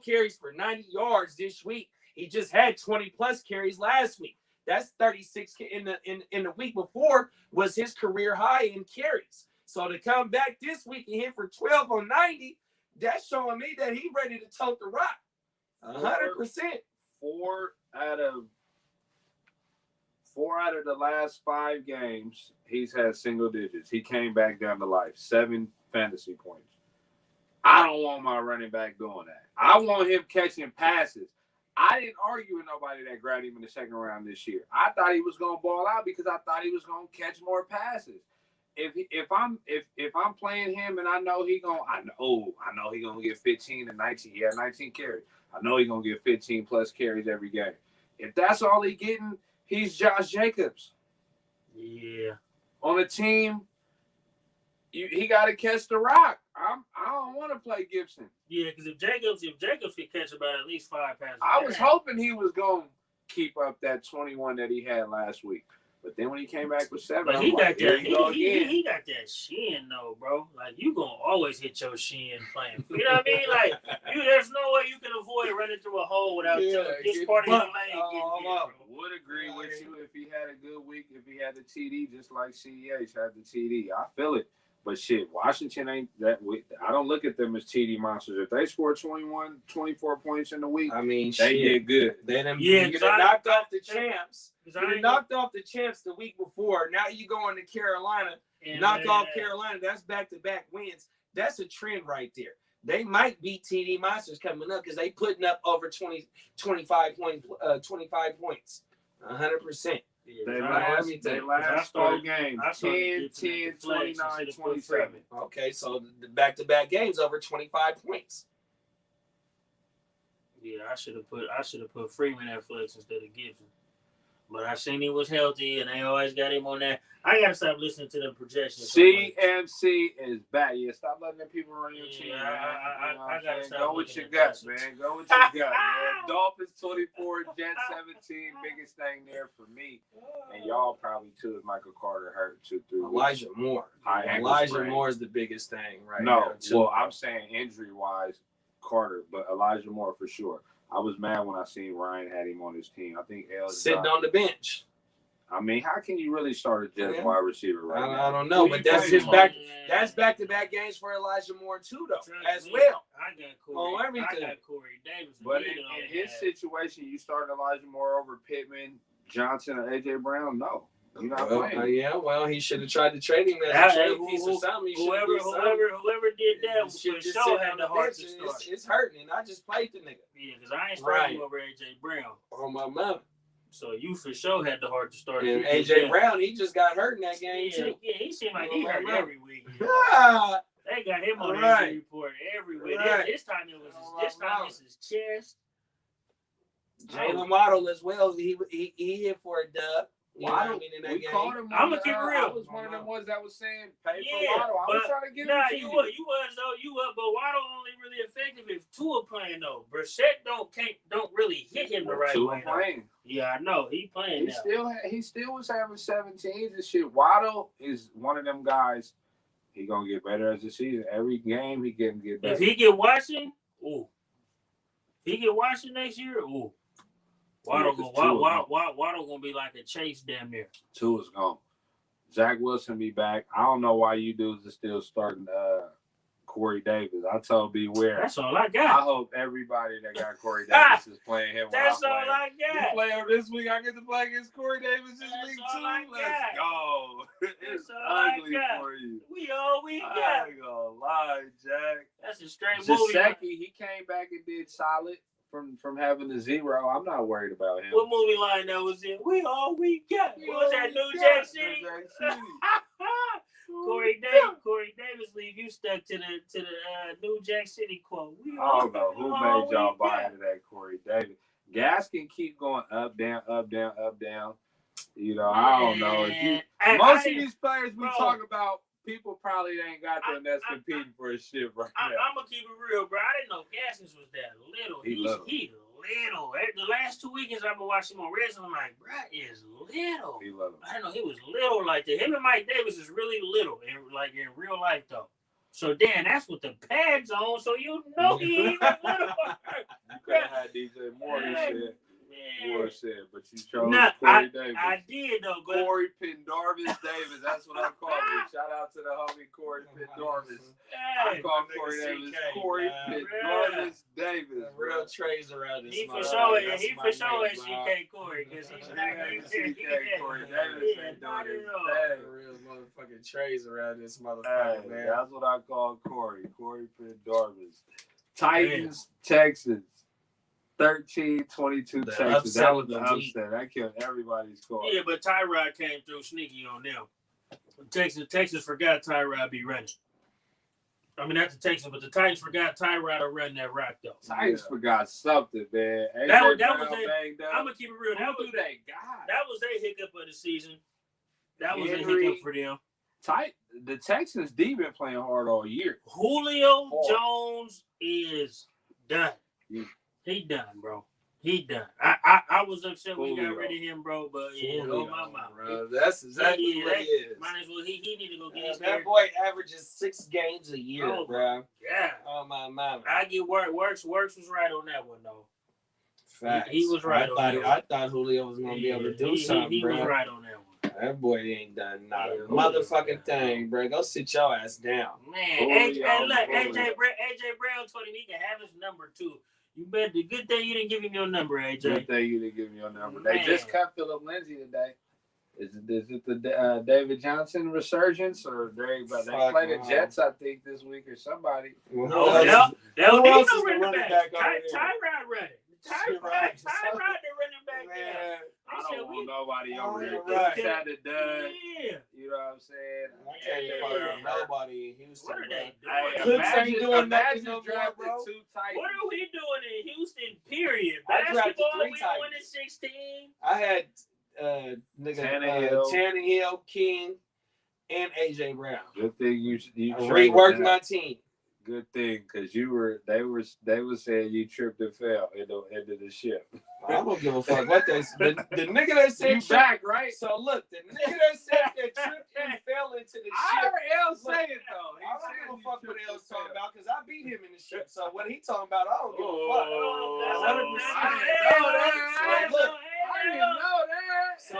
E: carries for 90 yards this week. He just had 20 plus carries last week. That's 36 in the week before was his career high in carries. So to come back this week and hit for 12 on 90, that's showing me that he's ready to tote the rock. 100%.
D: 4 out of the last 5 games, he's had single digits. He came back down to life. 7 fantasy points. I don't want my running back doing that. I want him catching passes. I didn't argue with nobody that grabbed him in the second round this year. I thought he was going to ball out because I thought he was going to catch more passes. If I'm playing him and I know he gonna get 15 and 19. He had 19 carries. I know he gonna get 15 plus carries every game. If that's all he getting, he's Josh Jacobs.
A: Yeah.
D: On a team, he got to catch the rock. I don't want to play Gibson.
A: Yeah, because if Jacobs could catch about at least 5 passes.
D: I was hoping he was going to keep up that 21 that he had last week. But then when he came back with 7,
A: but he got that shin though, bro. Like you gonna always hit your shin playing. You know what I mean? Like there's no way you can avoid running through a hole without this part of your leg getting hit.
D: Would agree with you if he had a good week, if he had the TD, just like CEH had the TD. I feel it. But shit, Washington ain't that. I don't look at them as TD monsters. If they score 21, 24 points in the week,
E: I mean,
D: they did good.
E: They knocked off the champs. They knocked off the champs the week before. Now you go into Carolina, knock off Carolina. That's back-to-back wins. That's a trend right there. They might beat TD monsters coming up because they putting up over 25 points. 100%.
D: Yeah, they last 4 games. 10, 29, 27.
E: Okay, so the back-to-back games over 25 points.
A: Yeah, I should have put Freeman at flex instead of Gibson. But I seen he was healthy, and they always got him on that. I gotta stop listening to the projections.
D: CMC is back. Yeah, stop letting them people run your team.
A: I gotta stop.
D: Go with your guts, man. Go with your gut, man. Dolphins 24, Jets 17. Biggest thing there for me, and y'all probably too. Is Michael Carter hurt 2-3 weeks.
E: Elijah Moore. Elijah Moore is the biggest thing right now.
D: Well, I'm saying injury-wise, Carter, but Elijah Moore for sure. I was mad when I seen Ryan had him on his team. I think
E: sitting on the bench.
D: I mean, how can you really start a Jets wide receiver right now?
E: I don't know, but that's his back. That's back-to-back games for Elijah Moore too, though, as well.
A: I got Corey Davis.
D: But in his situation, you start Elijah Moore over Pittman, Johnson, or AJ Brown. No, you're not playing.
E: He should have tried to trade him as a trade piece or something.
A: Whoever did that for sure had the heart to start.
E: It's hurting, and I just played the nigga.
A: Yeah, because I ain't starting over AJ Brown.
E: On my mother.
A: So you for sure had the heart to start.
E: And AJ Brown, he just got hurt in that game too.
A: Yeah, he seemed like he hurt every week. They got him on the injury report every week. This time it's his chest.
E: Jalen Waddle as well. He hit for a dub. You know what I mean? In that
D: we
E: game.
D: called him.
A: I'ma keep it real.
D: I was one of them ones that was saying pay for
A: Yeah,
D: Waddle. I was
A: but
D: trying to get
A: nah,
D: him to
A: you was though. You was, but Waddle only really effective if Tua playing though. Brissett don't really hit him the right way.
D: Playing.
A: Yeah, I know he playing now.
D: He still was having 17s and shit. Waddle is one of them guys. He gonna get better as the season. Every game he get better.
A: If he get Washington, ooh. He get Washington next year, ooh. Waddle gonna be like a Chase damn near.
D: Tua's gone. Zach Wilson be back. I don't know why you dudes are still starting Corey Davis. I told Beware.
A: That's all I got.
D: I hope everybody that got Corey Davis is playing him.
A: That's all I got.
D: You play him this week. I get to play against Corey Davis this week too. Let's go. It's ugly for you.
A: We all we got.
D: I ain't gonna lie, Jack.
A: That's a straight movie.
D: Giuseppe, he came back and did solid from having a 0. I'm not worried about him.
A: What movie line that was in? We all we got. What was that? New Jack City? Corey Davis leave you stuck to the New Jack City quote.
D: I don't know who made y'all buy into that Corey Davis. Gas can keep going up, down, up, down, up, down. You know, I don't know. Most of these players we talk about, people probably ain't got them that's competing for a shit right now.
A: I'm gonna keep it real, bro. I didn't know Gaskins was that little. He little. The last 2 weekends I've been watching him on Reds, I'm like, bro, is little.
D: He little.
A: I didn't know he was little like that. Him and Mike Davis is really little, in real life though. So Dan, that's with the pads on, so you know he ain't little.
D: You could have had DJ Moore said, but you chose
A: Corey
D: Davis.
A: I did though, but
D: Corey Pendarvis Davis. That's what I'm calling him. Shout out to the homie Corey Pendarvis. I call Corey Davis Corey Pendarvis Davis.
E: Real trays around this.
A: He for sure ain't CK Corey because he's not
D: CK Corey Davis ain't doing his thing.
E: Real motherfucking trays around this motherfucker, man.
D: That's what I call Corey Pendarvis. Titans, Texans. 13-22 Texas. That was the upset. That killed everybody's score.
A: Yeah, but Tyrod came through sneaky on them. Texas forgot Tyrod be running. I mean, not the Texans, but the Titans forgot Tyrod to run that rock, though.
D: Titans forgot something, man.
A: That was I'm going to keep it real. That was their hiccup of the season. That was a hiccup for them.
D: The Texans D been playing hard all year.
A: Julio Jones is done. He done, bro. He done. I was upset we got rid of him, bro. But yeah, oh my mama,
E: bro. That's exactly what it is.
A: Might as well. He need to go get his.
E: That boy averages 6 games a year, bro.
A: Yeah.
E: Oh my mama.
A: I get Works was right on that one though.
E: Facts.
A: He was right.
E: I thought Julio was gonna be able to do something,
A: he
E: bro.
A: He was right on that one.
E: That boy ain't done not a motherfucking thing, bro. Go sit your ass down.
A: Man, AJ Brown told him he can have his number too. You bet. The good thing you didn't give him your number, AJ.
D: Good thing you didn't give me your number. Man. They just cut Philip Lindsay today. Is it the David Johnson resurgence or they play the Jets? I think this week or somebody.
A: No, that was no running back. Tyrod running. Tyrod the running back.
D: Man, I don't want nobody over here.
A: Right.
D: Had it done.
A: Yeah.
D: You know what I'm saying?
E: I can't find nobody in Houston.
A: What are they
E: Cooks
A: doing?
E: ain't doing nothing
D: no
E: more,
D: more,
E: bro.
A: What are we doing in Houston? Period.
E: I drafted
A: Basketball,
E: 3
A: we
E: Titans.
A: won in 16.
E: I had Tannehill, King, and AJ Brown.
D: Good thing you
E: reworked my team.
D: Good thing, because they were saying you tripped and fell into the ship.
E: I don't give a fuck what they said. The nigga that said
D: you back, right?
E: So look, the nigga that said that tripped and fell into the ship.
D: I heard L say it though.
E: I don't give a fuck what L's talking about because I beat him in the ship. So what he talking about, I don't give a fuck. 100%. Look,
D: I didn't know that.
E: So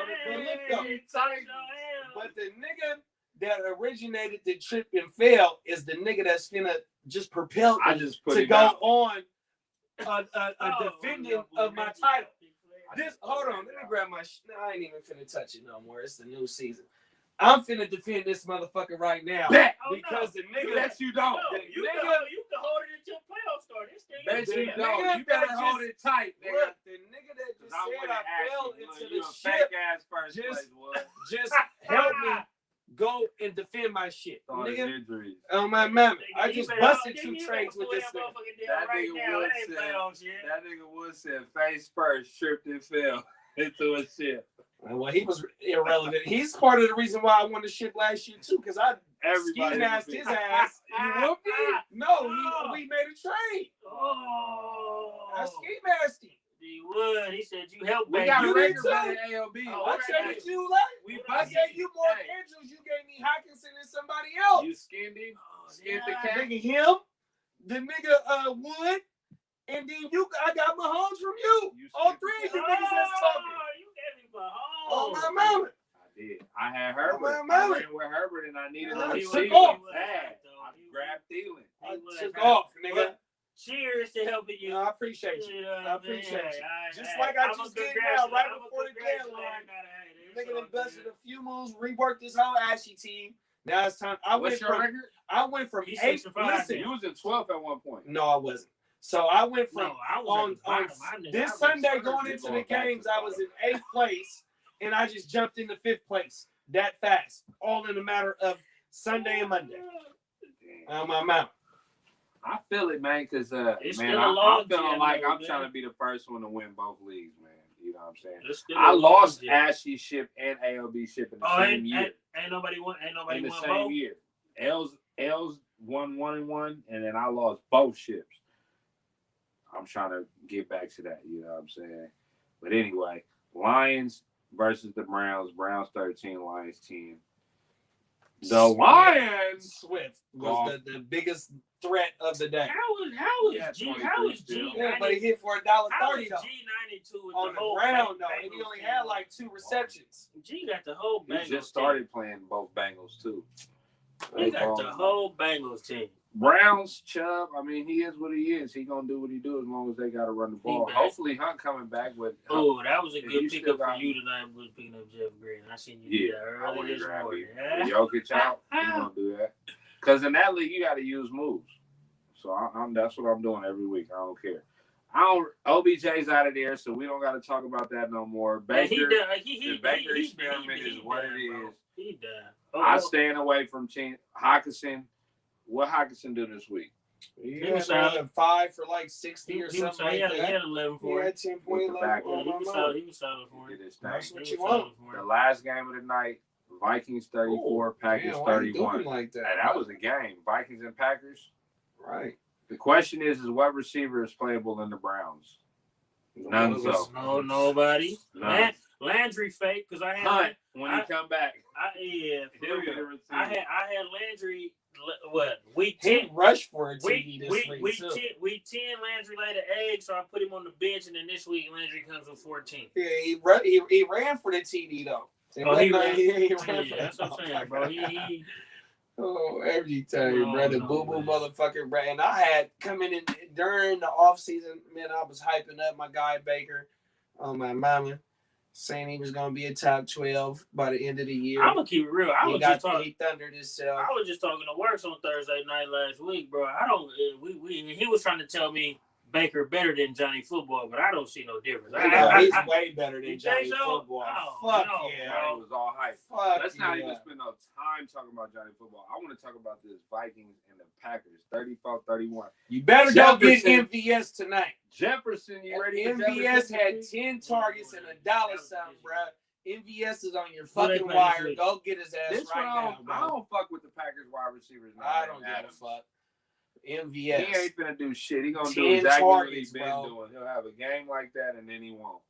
E: but the nigga that originated the trip and fell is the nigga that's finna just propel me to go on a defending of my title. Hold on, let me grab my no, I ain't even finna touch it no more. It's the new season. I'm finna defend this motherfucker right now. Because the nigga
D: that you don't.
A: You can hold it until playoffs start.
D: Bet you don't. You better hold it tight, nigga.
E: Look, the nigga that just said I fell into the ship just help me go and defend my shit. Nigga, on my mama. I just busted 2 trades with this nigga.
D: That nigga Wood said face first, tripped and fell into a ship.
E: Well, he was irrelevant. He's part of the reason why I won the shit last year too, because I ski masked his ass. You whooped him? No, we made a trade. I ski masked him.
A: He would. He said you helped.
D: We got a record
E: too.
D: in ALB.
E: I traded you like I gave you more Andrews. You gave me Hawkinson and somebody else.
D: You skinned him. Skinned the cat.
E: Nigga him, the nigga Wood, and then I got Mahomes from you. All three of you niggas that's talking.
A: You gave me Mahomes.
E: Oh my mama.
D: I did. I had Herbert.
E: I
D: ran with Herbert, and I needed a receiver.
E: off.
D: I grabbed Thielen.
E: I took off, nigga.
A: Cheers to helping you.
E: I appreciate you. I appreciate you. Just like
A: I'm
E: I just did now, right before the deadline. Nigga invested a few moves, reworked this whole ashy team. Now it's time.
D: What's your record?
E: I went from 8. Listen,
D: you was in 12th at one point.
E: No, I wasn't. So I went from
A: on
E: this Sunday going into the games. I was in 8th place, and I just jumped into 5th place that fast, all in a matter of Sunday and Monday. On my mouth.
D: I feel it, man, because I'm feeling like I'm trying to be the first one to win both leagues, man. You know what I'm saying? I lost Ashley ship and ALB ship in the same year.
A: Ain't nobody won
D: in the
A: both?
D: same year. L's won 1-1, and then I lost both ships. I'm trying to get back to that. You know what I'm saying? But anyway, Lions versus the Browns. Browns 13, Lions 10. The Lions
E: Swift was the biggest threat of the day.
A: How is G?
E: Yeah, but he hit for $1.30
A: How is
E: though.
A: G92
E: on the ground though, and he only had like 2 receptions.
A: G got the whole Bengals.
D: He just started playing both Bengals too.
A: He got the whole Bengals team.
D: Browns, Chubb. I mean, he is what he is. He gonna do what he do as long as they gotta run the ball. Hopefully, Hunt coming back with.
A: Oh, that was a good pickup for you tonight. Was picking up Jeff Green. I seen you do that early this morning.
D: Jokic out. You gonna do that? Because in that league, you got to use moves. So that's what I'm doing every week. I don't care. OBJ's out of there, so we don't got to talk about that no more. Baker, the Baker experiment is what it is.
A: He done.
D: I'm staying away from Hawkinson. What Hawkinson do this week?
E: He had 5 for like 60 or something like that.
A: He had 11 for
E: He had 10.11.
A: He was solid for him.
E: That's what you want.
D: The last game of the night, Vikings 34, Packers 31.
E: Like that?
D: And that was a game. Vikings and Packers.
E: Right.
D: The question is what receiver is playable in the Browns? None.
A: No, nobody.
D: None.
A: Landry fake because I had
D: Hunt when he come back.
A: I had Landry. What week 10?
E: He rushed for a TD this week.
A: Week 10, Landry laid an egg, so I put him on the bench, and then this week Landry comes with 14.
E: Yeah, he ran for the TD though.
A: He ran. That's what I'm saying, bro. He
E: every time, brother, boo motherfucker, bro. And I had coming in during the offseason, man. I was hyping up my guy Baker on my mama, saying he was gonna be a top 12 by the end of the year.
A: I'm gonna keep it real.
E: He thundered himself.
A: I was just talking to Works on Thursday night last week, bro. He was trying to tell me Baker better than Johnny Football, but I don't see no difference.
E: He's way better than Johnny Football.
D: Fuck yeah, it was all hype. Let's not even spend no time talking about Johnny Football. I want to talk about this Vikings and the Packers, 34-31.
E: You better go get MVS tonight.
D: Jefferson, you ready?
E: MVS had 10 targets and $1 something, bro. MVS is on your fucking wire. Go get his ass now, bro.
D: I don't fuck with the Packers wide receivers.
E: I don't give a fuck. MVS.
D: He ain't finna do shit. He gonna do exactly what he's been doing. He'll have a game like that, and then he won't.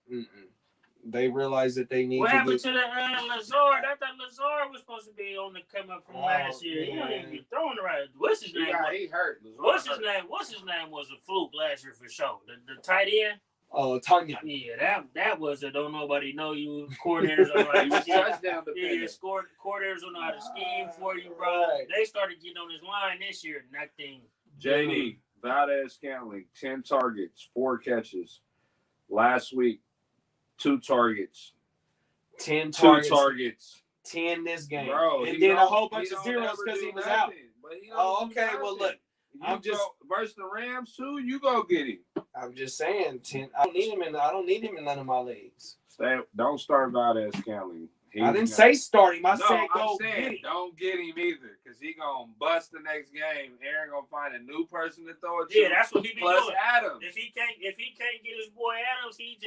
E: They realize that they need
A: what
E: to
A: happened to the Lazard? I thought Lazard was supposed to be on the come up from last year. He don't even be throwing the right. What's his name?
D: He hurt.
A: What's his name? What's his name was a fluke last year for sure. The tight end.
E: Oh, Tanya.
A: Yeah, that was a don't nobody know you. Coordinators on how to scheme. Coordinators don't know how to scheme for you, bro. Right. They started getting on his line this year. Nothing.
D: JD, Valdez-Scantling, 10 targets, 4 catches. Last week, 2 targets.
E: 10
D: targets. 2 targets.
E: 10 this game.
D: Bro,
E: and then a whole bunch of zeros because he was out. Okay, well, look.
D: Versus the Rams, too, you go get him.
E: I'm just saying, 10. I don't need him in none of my leagues.
D: Don't start Valdez-Scantling.
E: I didn't say start him. I said go
D: get him. Don't get him either, because he gonna bust the next game. Aaron gonna find a new person to throw it to.
A: Yeah, that's what he be
D: plus
A: doing.
D: Adams.
A: If he can't get his boy Adams, he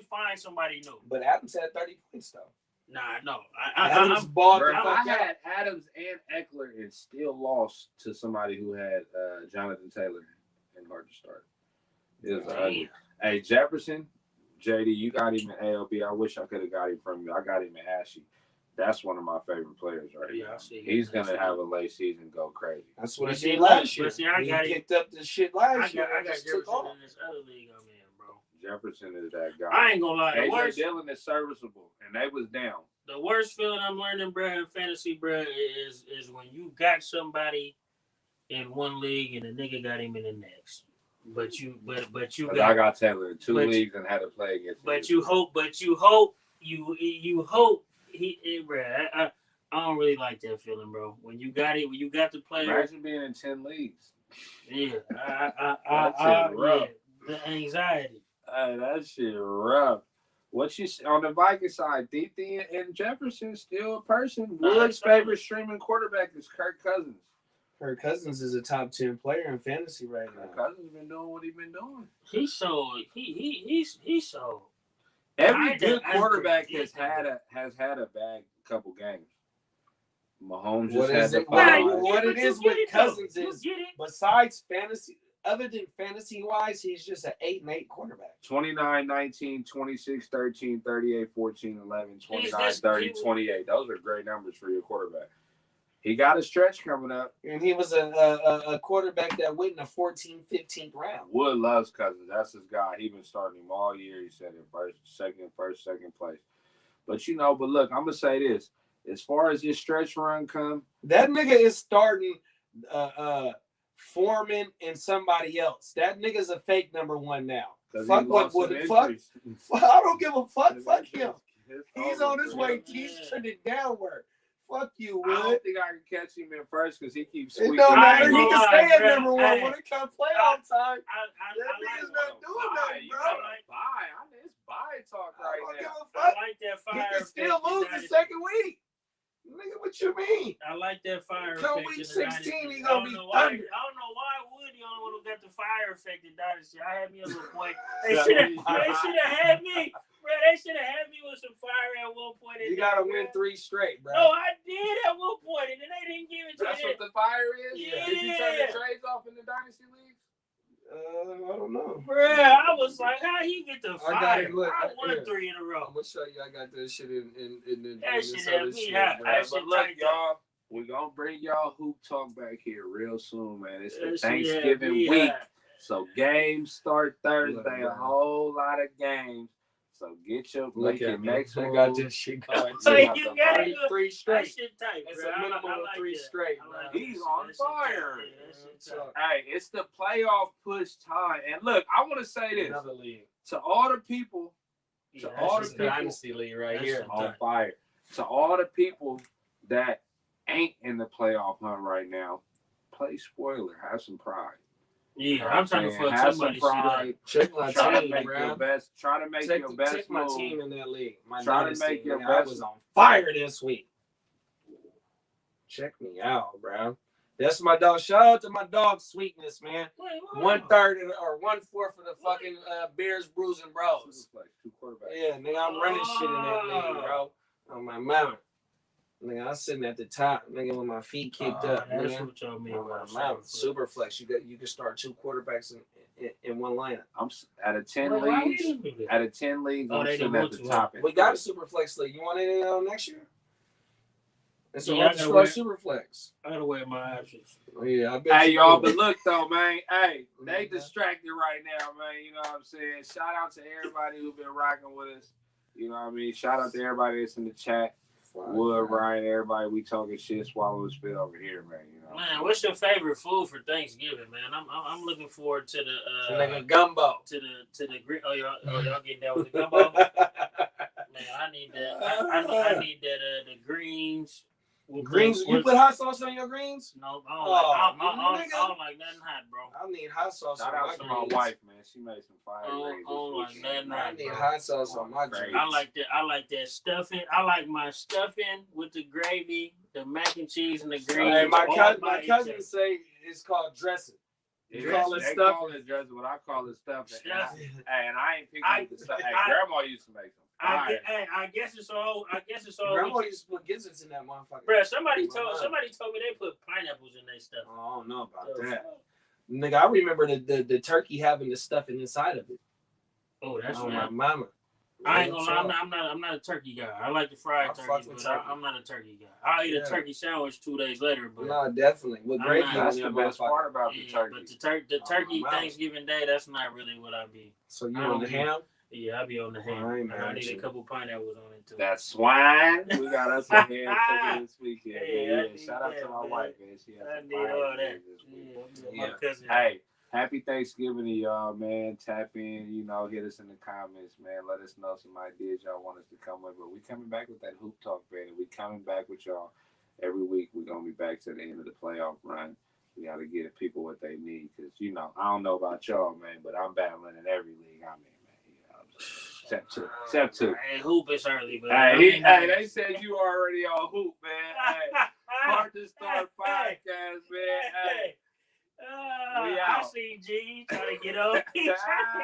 A: finds somebody new.
E: But Adams had 30 points though.
A: Nah, no.
E: Adams bought the
D: I
E: fuck
D: had
E: out.
D: Adams and Eckler and still lost to somebody who had Jonathan Taylor and Heart2Start. It was ugly. Hey, Jefferson, JD, you got him in ALB. I wish I could have got him from you. I got him in Ashy. That's one of my favorite players right now. He's going to have a late season and go crazy.
E: That's what he did last year.
A: He
E: picked up the shit last year.
A: I got Jefferson in this other league I'm in, bro.
D: Jefferson is that guy.
A: I ain't going to lie.
D: AJ Dillon is serviceable, and they was down.
A: The worst feeling I'm learning, bro, in fantasy, bro, is when you got somebody in one league and the nigga got him in the next. But you
D: I got Taylor in 2 leagues and had to play against him.
A: But you hope he bro. I don't really like that feeling, bro. When you got the player.
D: Imagine being in 10 leagues.
A: Yeah,
D: rough.
A: The anxiety.
D: That shit rough. What you on the Vikings side, DT and Jefferson still a person. Wood's favorite streaming quarterback is Kirk Cousins.
E: Kirk Cousins is a top 10 player in fantasy right now.
D: Kirk Cousins been doing what he been doing.
A: He's so.
D: Every good quarterback has had a bad couple games. Mahomes just had the
E: what it is with Cousins is besides fantasy. Other than fantasy-wise, he's just an 8-8 quarterback.
D: 29, 19, 26, 13, 38, 14, 11, 29, 30, 28. Those are great numbers for your quarterback. He got a stretch coming up.
E: And he was a quarterback that went in the 14th, 15th round.
D: Wood loves Cousins. That's his guy. He's been starting him all year. He said in second place. But look, I'm going to say this. As far as this stretch run come.
E: That nigga is starting Foreman and somebody else. That nigga's a fake number one now. Fuck what would it fuck? I don't give a fuck. Fuck him. He's on his way. He's trending downward. Fuck you, Wood.
D: I don't think I can catch him in first because he keeps
E: squeaking. It don't matter. He can stay at number one when it comes playoff time. That nigga's not doing nothing, bro.
D: It's bye talk right now.
A: I like that fire.
E: He can still lose the second week. Nigga, what you mean?
A: I like that fire
E: Come
A: effect.
E: week 16, he
A: I
E: gonna be
A: don't
E: thunder.
A: know why Wood the only one who got the fire effect in Dynasty. I had me a little point. They should have had me. Bro, they should have had me with some fire at one point.
E: You gotta win 3 straight, bro.
A: No, I did at one point, and then they didn't give it to me.
D: That's what the fire is?
A: Yeah.
D: Did you turn the trades off in the Dynasty League?
E: I don't know.
A: Bro, I was like, how he get the fire? I won 3 in a row.
E: I'm gonna show you. I got this shit in
A: that shit had me hot.
D: But look, y'all, we're gonna bring y'all Hoop Talk back here real soon, man. It's the Thanksgiving week. So games start Thursday, a whole lot of games. So get your next one.
E: I got this shit going.
A: So you got
E: 3 straight.
A: That shit tight,
E: it's a minimum of 3 straight, bro.
D: He's on fire. Hey, it's the playoff push time. And look, I want to say this to all the people,
E: Dynasty League right here
D: on fire. To all the people that ain't in the playoff hunt right now, play spoiler. Have some pride.
A: Yeah, I'm trying to fuck somebody's shit up.
E: Check my team, bro.
D: Try to make your best
E: check my team in that league.
D: Try to make your best.
E: I was on fire this week. Check me out, bro. That's my dog. Shout out to my dog Sweetness, man. 1/3 or 1/4 of the fucking Bears, Brews, and Bros. Yeah, nigga, I'm running shit in that league, bro. On my mountain. Nigga, I'm sitting at the top, nigga, with my feet kicked up.
A: That's
E: nigga.
A: what y'all mean.
E: Super flex. You can start 2 quarterbacks in one lineup.
D: I'm out of 10 leagues. Out of 10 leagues, I'm sitting at the top.
E: We got a super flex league. You want it next year? It's a super flex.
A: I gotta wear my options.
E: Oh, yeah, I bet.
D: Hey, y'all, but look though, man. Hey, they distracted right now, man. You know what I'm saying? Shout out to everybody who's been rocking with us. You know what I mean? Shout out to everybody that's in the chat. Wood, Ryan, everybody, we talking shit, swallow and spit over here, man. You know.
A: Man, what's your favorite food for Thanksgiving, man? I'm looking forward to the
E: like a gumbo.
A: To the green. Oh y'all getting down with the gumbo? Man, I need that. I need that the greens
E: Greens? You put hot sauce on your greens?
A: No, I don't like nothing hot, bro.
E: I need hot sauce
D: Shout
E: on
D: out
E: my
D: to my
E: greens.
D: wife, man. She made some fire
A: I
D: greens.
A: don't like nothing
E: I
A: hot,
E: need
A: bro.
E: hot sauce on my greens.
A: I like that. I like that stuffing. I like my stuffing with the gravy, the mac and cheese, and the greens.
E: Hey, my cousin say it's called dressing.
D: They
E: call it
D: stuffing.
E: stuffing.
D: Call it dressing, but I call it stuffing.
A: Stuffing.
D: And I ain't picking with the stuff. Hey, Grandma used to make them.
A: I guess it's all.
E: Grandma used to put gizzards in that motherfucker.
A: Bro, somebody told me they put pineapples in their stuff.
E: I don't know about that. Nigga, I remember the turkey having the stuffing inside of it.
A: Oh, that's
E: my mama.
A: I ain't gonna lie, I'm not a turkey guy. I like the fried turkey, but I'm not a turkey guy. I'll eat a turkey sandwich 2 days later, but
E: no, definitely. With gravy,
D: that's the best part about the turkey.
A: But the turkey Thanksgiving Day, that's not really what I be.
E: So you on the ham?
A: Yeah, I be on the ham. I need a couple pineapples on it too.
D: That swine. We got us a ham cooking this weekend. Yeah. Shout out to my wife, man. She has some fire this weekend.
A: My cousin.
D: Hey. Happy Thanksgiving to y'all, man. Tap in, hit us in the comments, man. Let us know some ideas y'all want us to come with. But we coming back with that hoop talk, man. We coming back with y'all every week. We're going to be back to the end of the playoff run. We got to give people what they need because, I don't know about y'all, man, but I'm battling in every league I'm in, man. Except two.
A: Hey, hoop is early, but
D: hey, they said you already on hoop, man. Hey, Heart2Start podcast, man. Hey.
A: I see G trying to get up.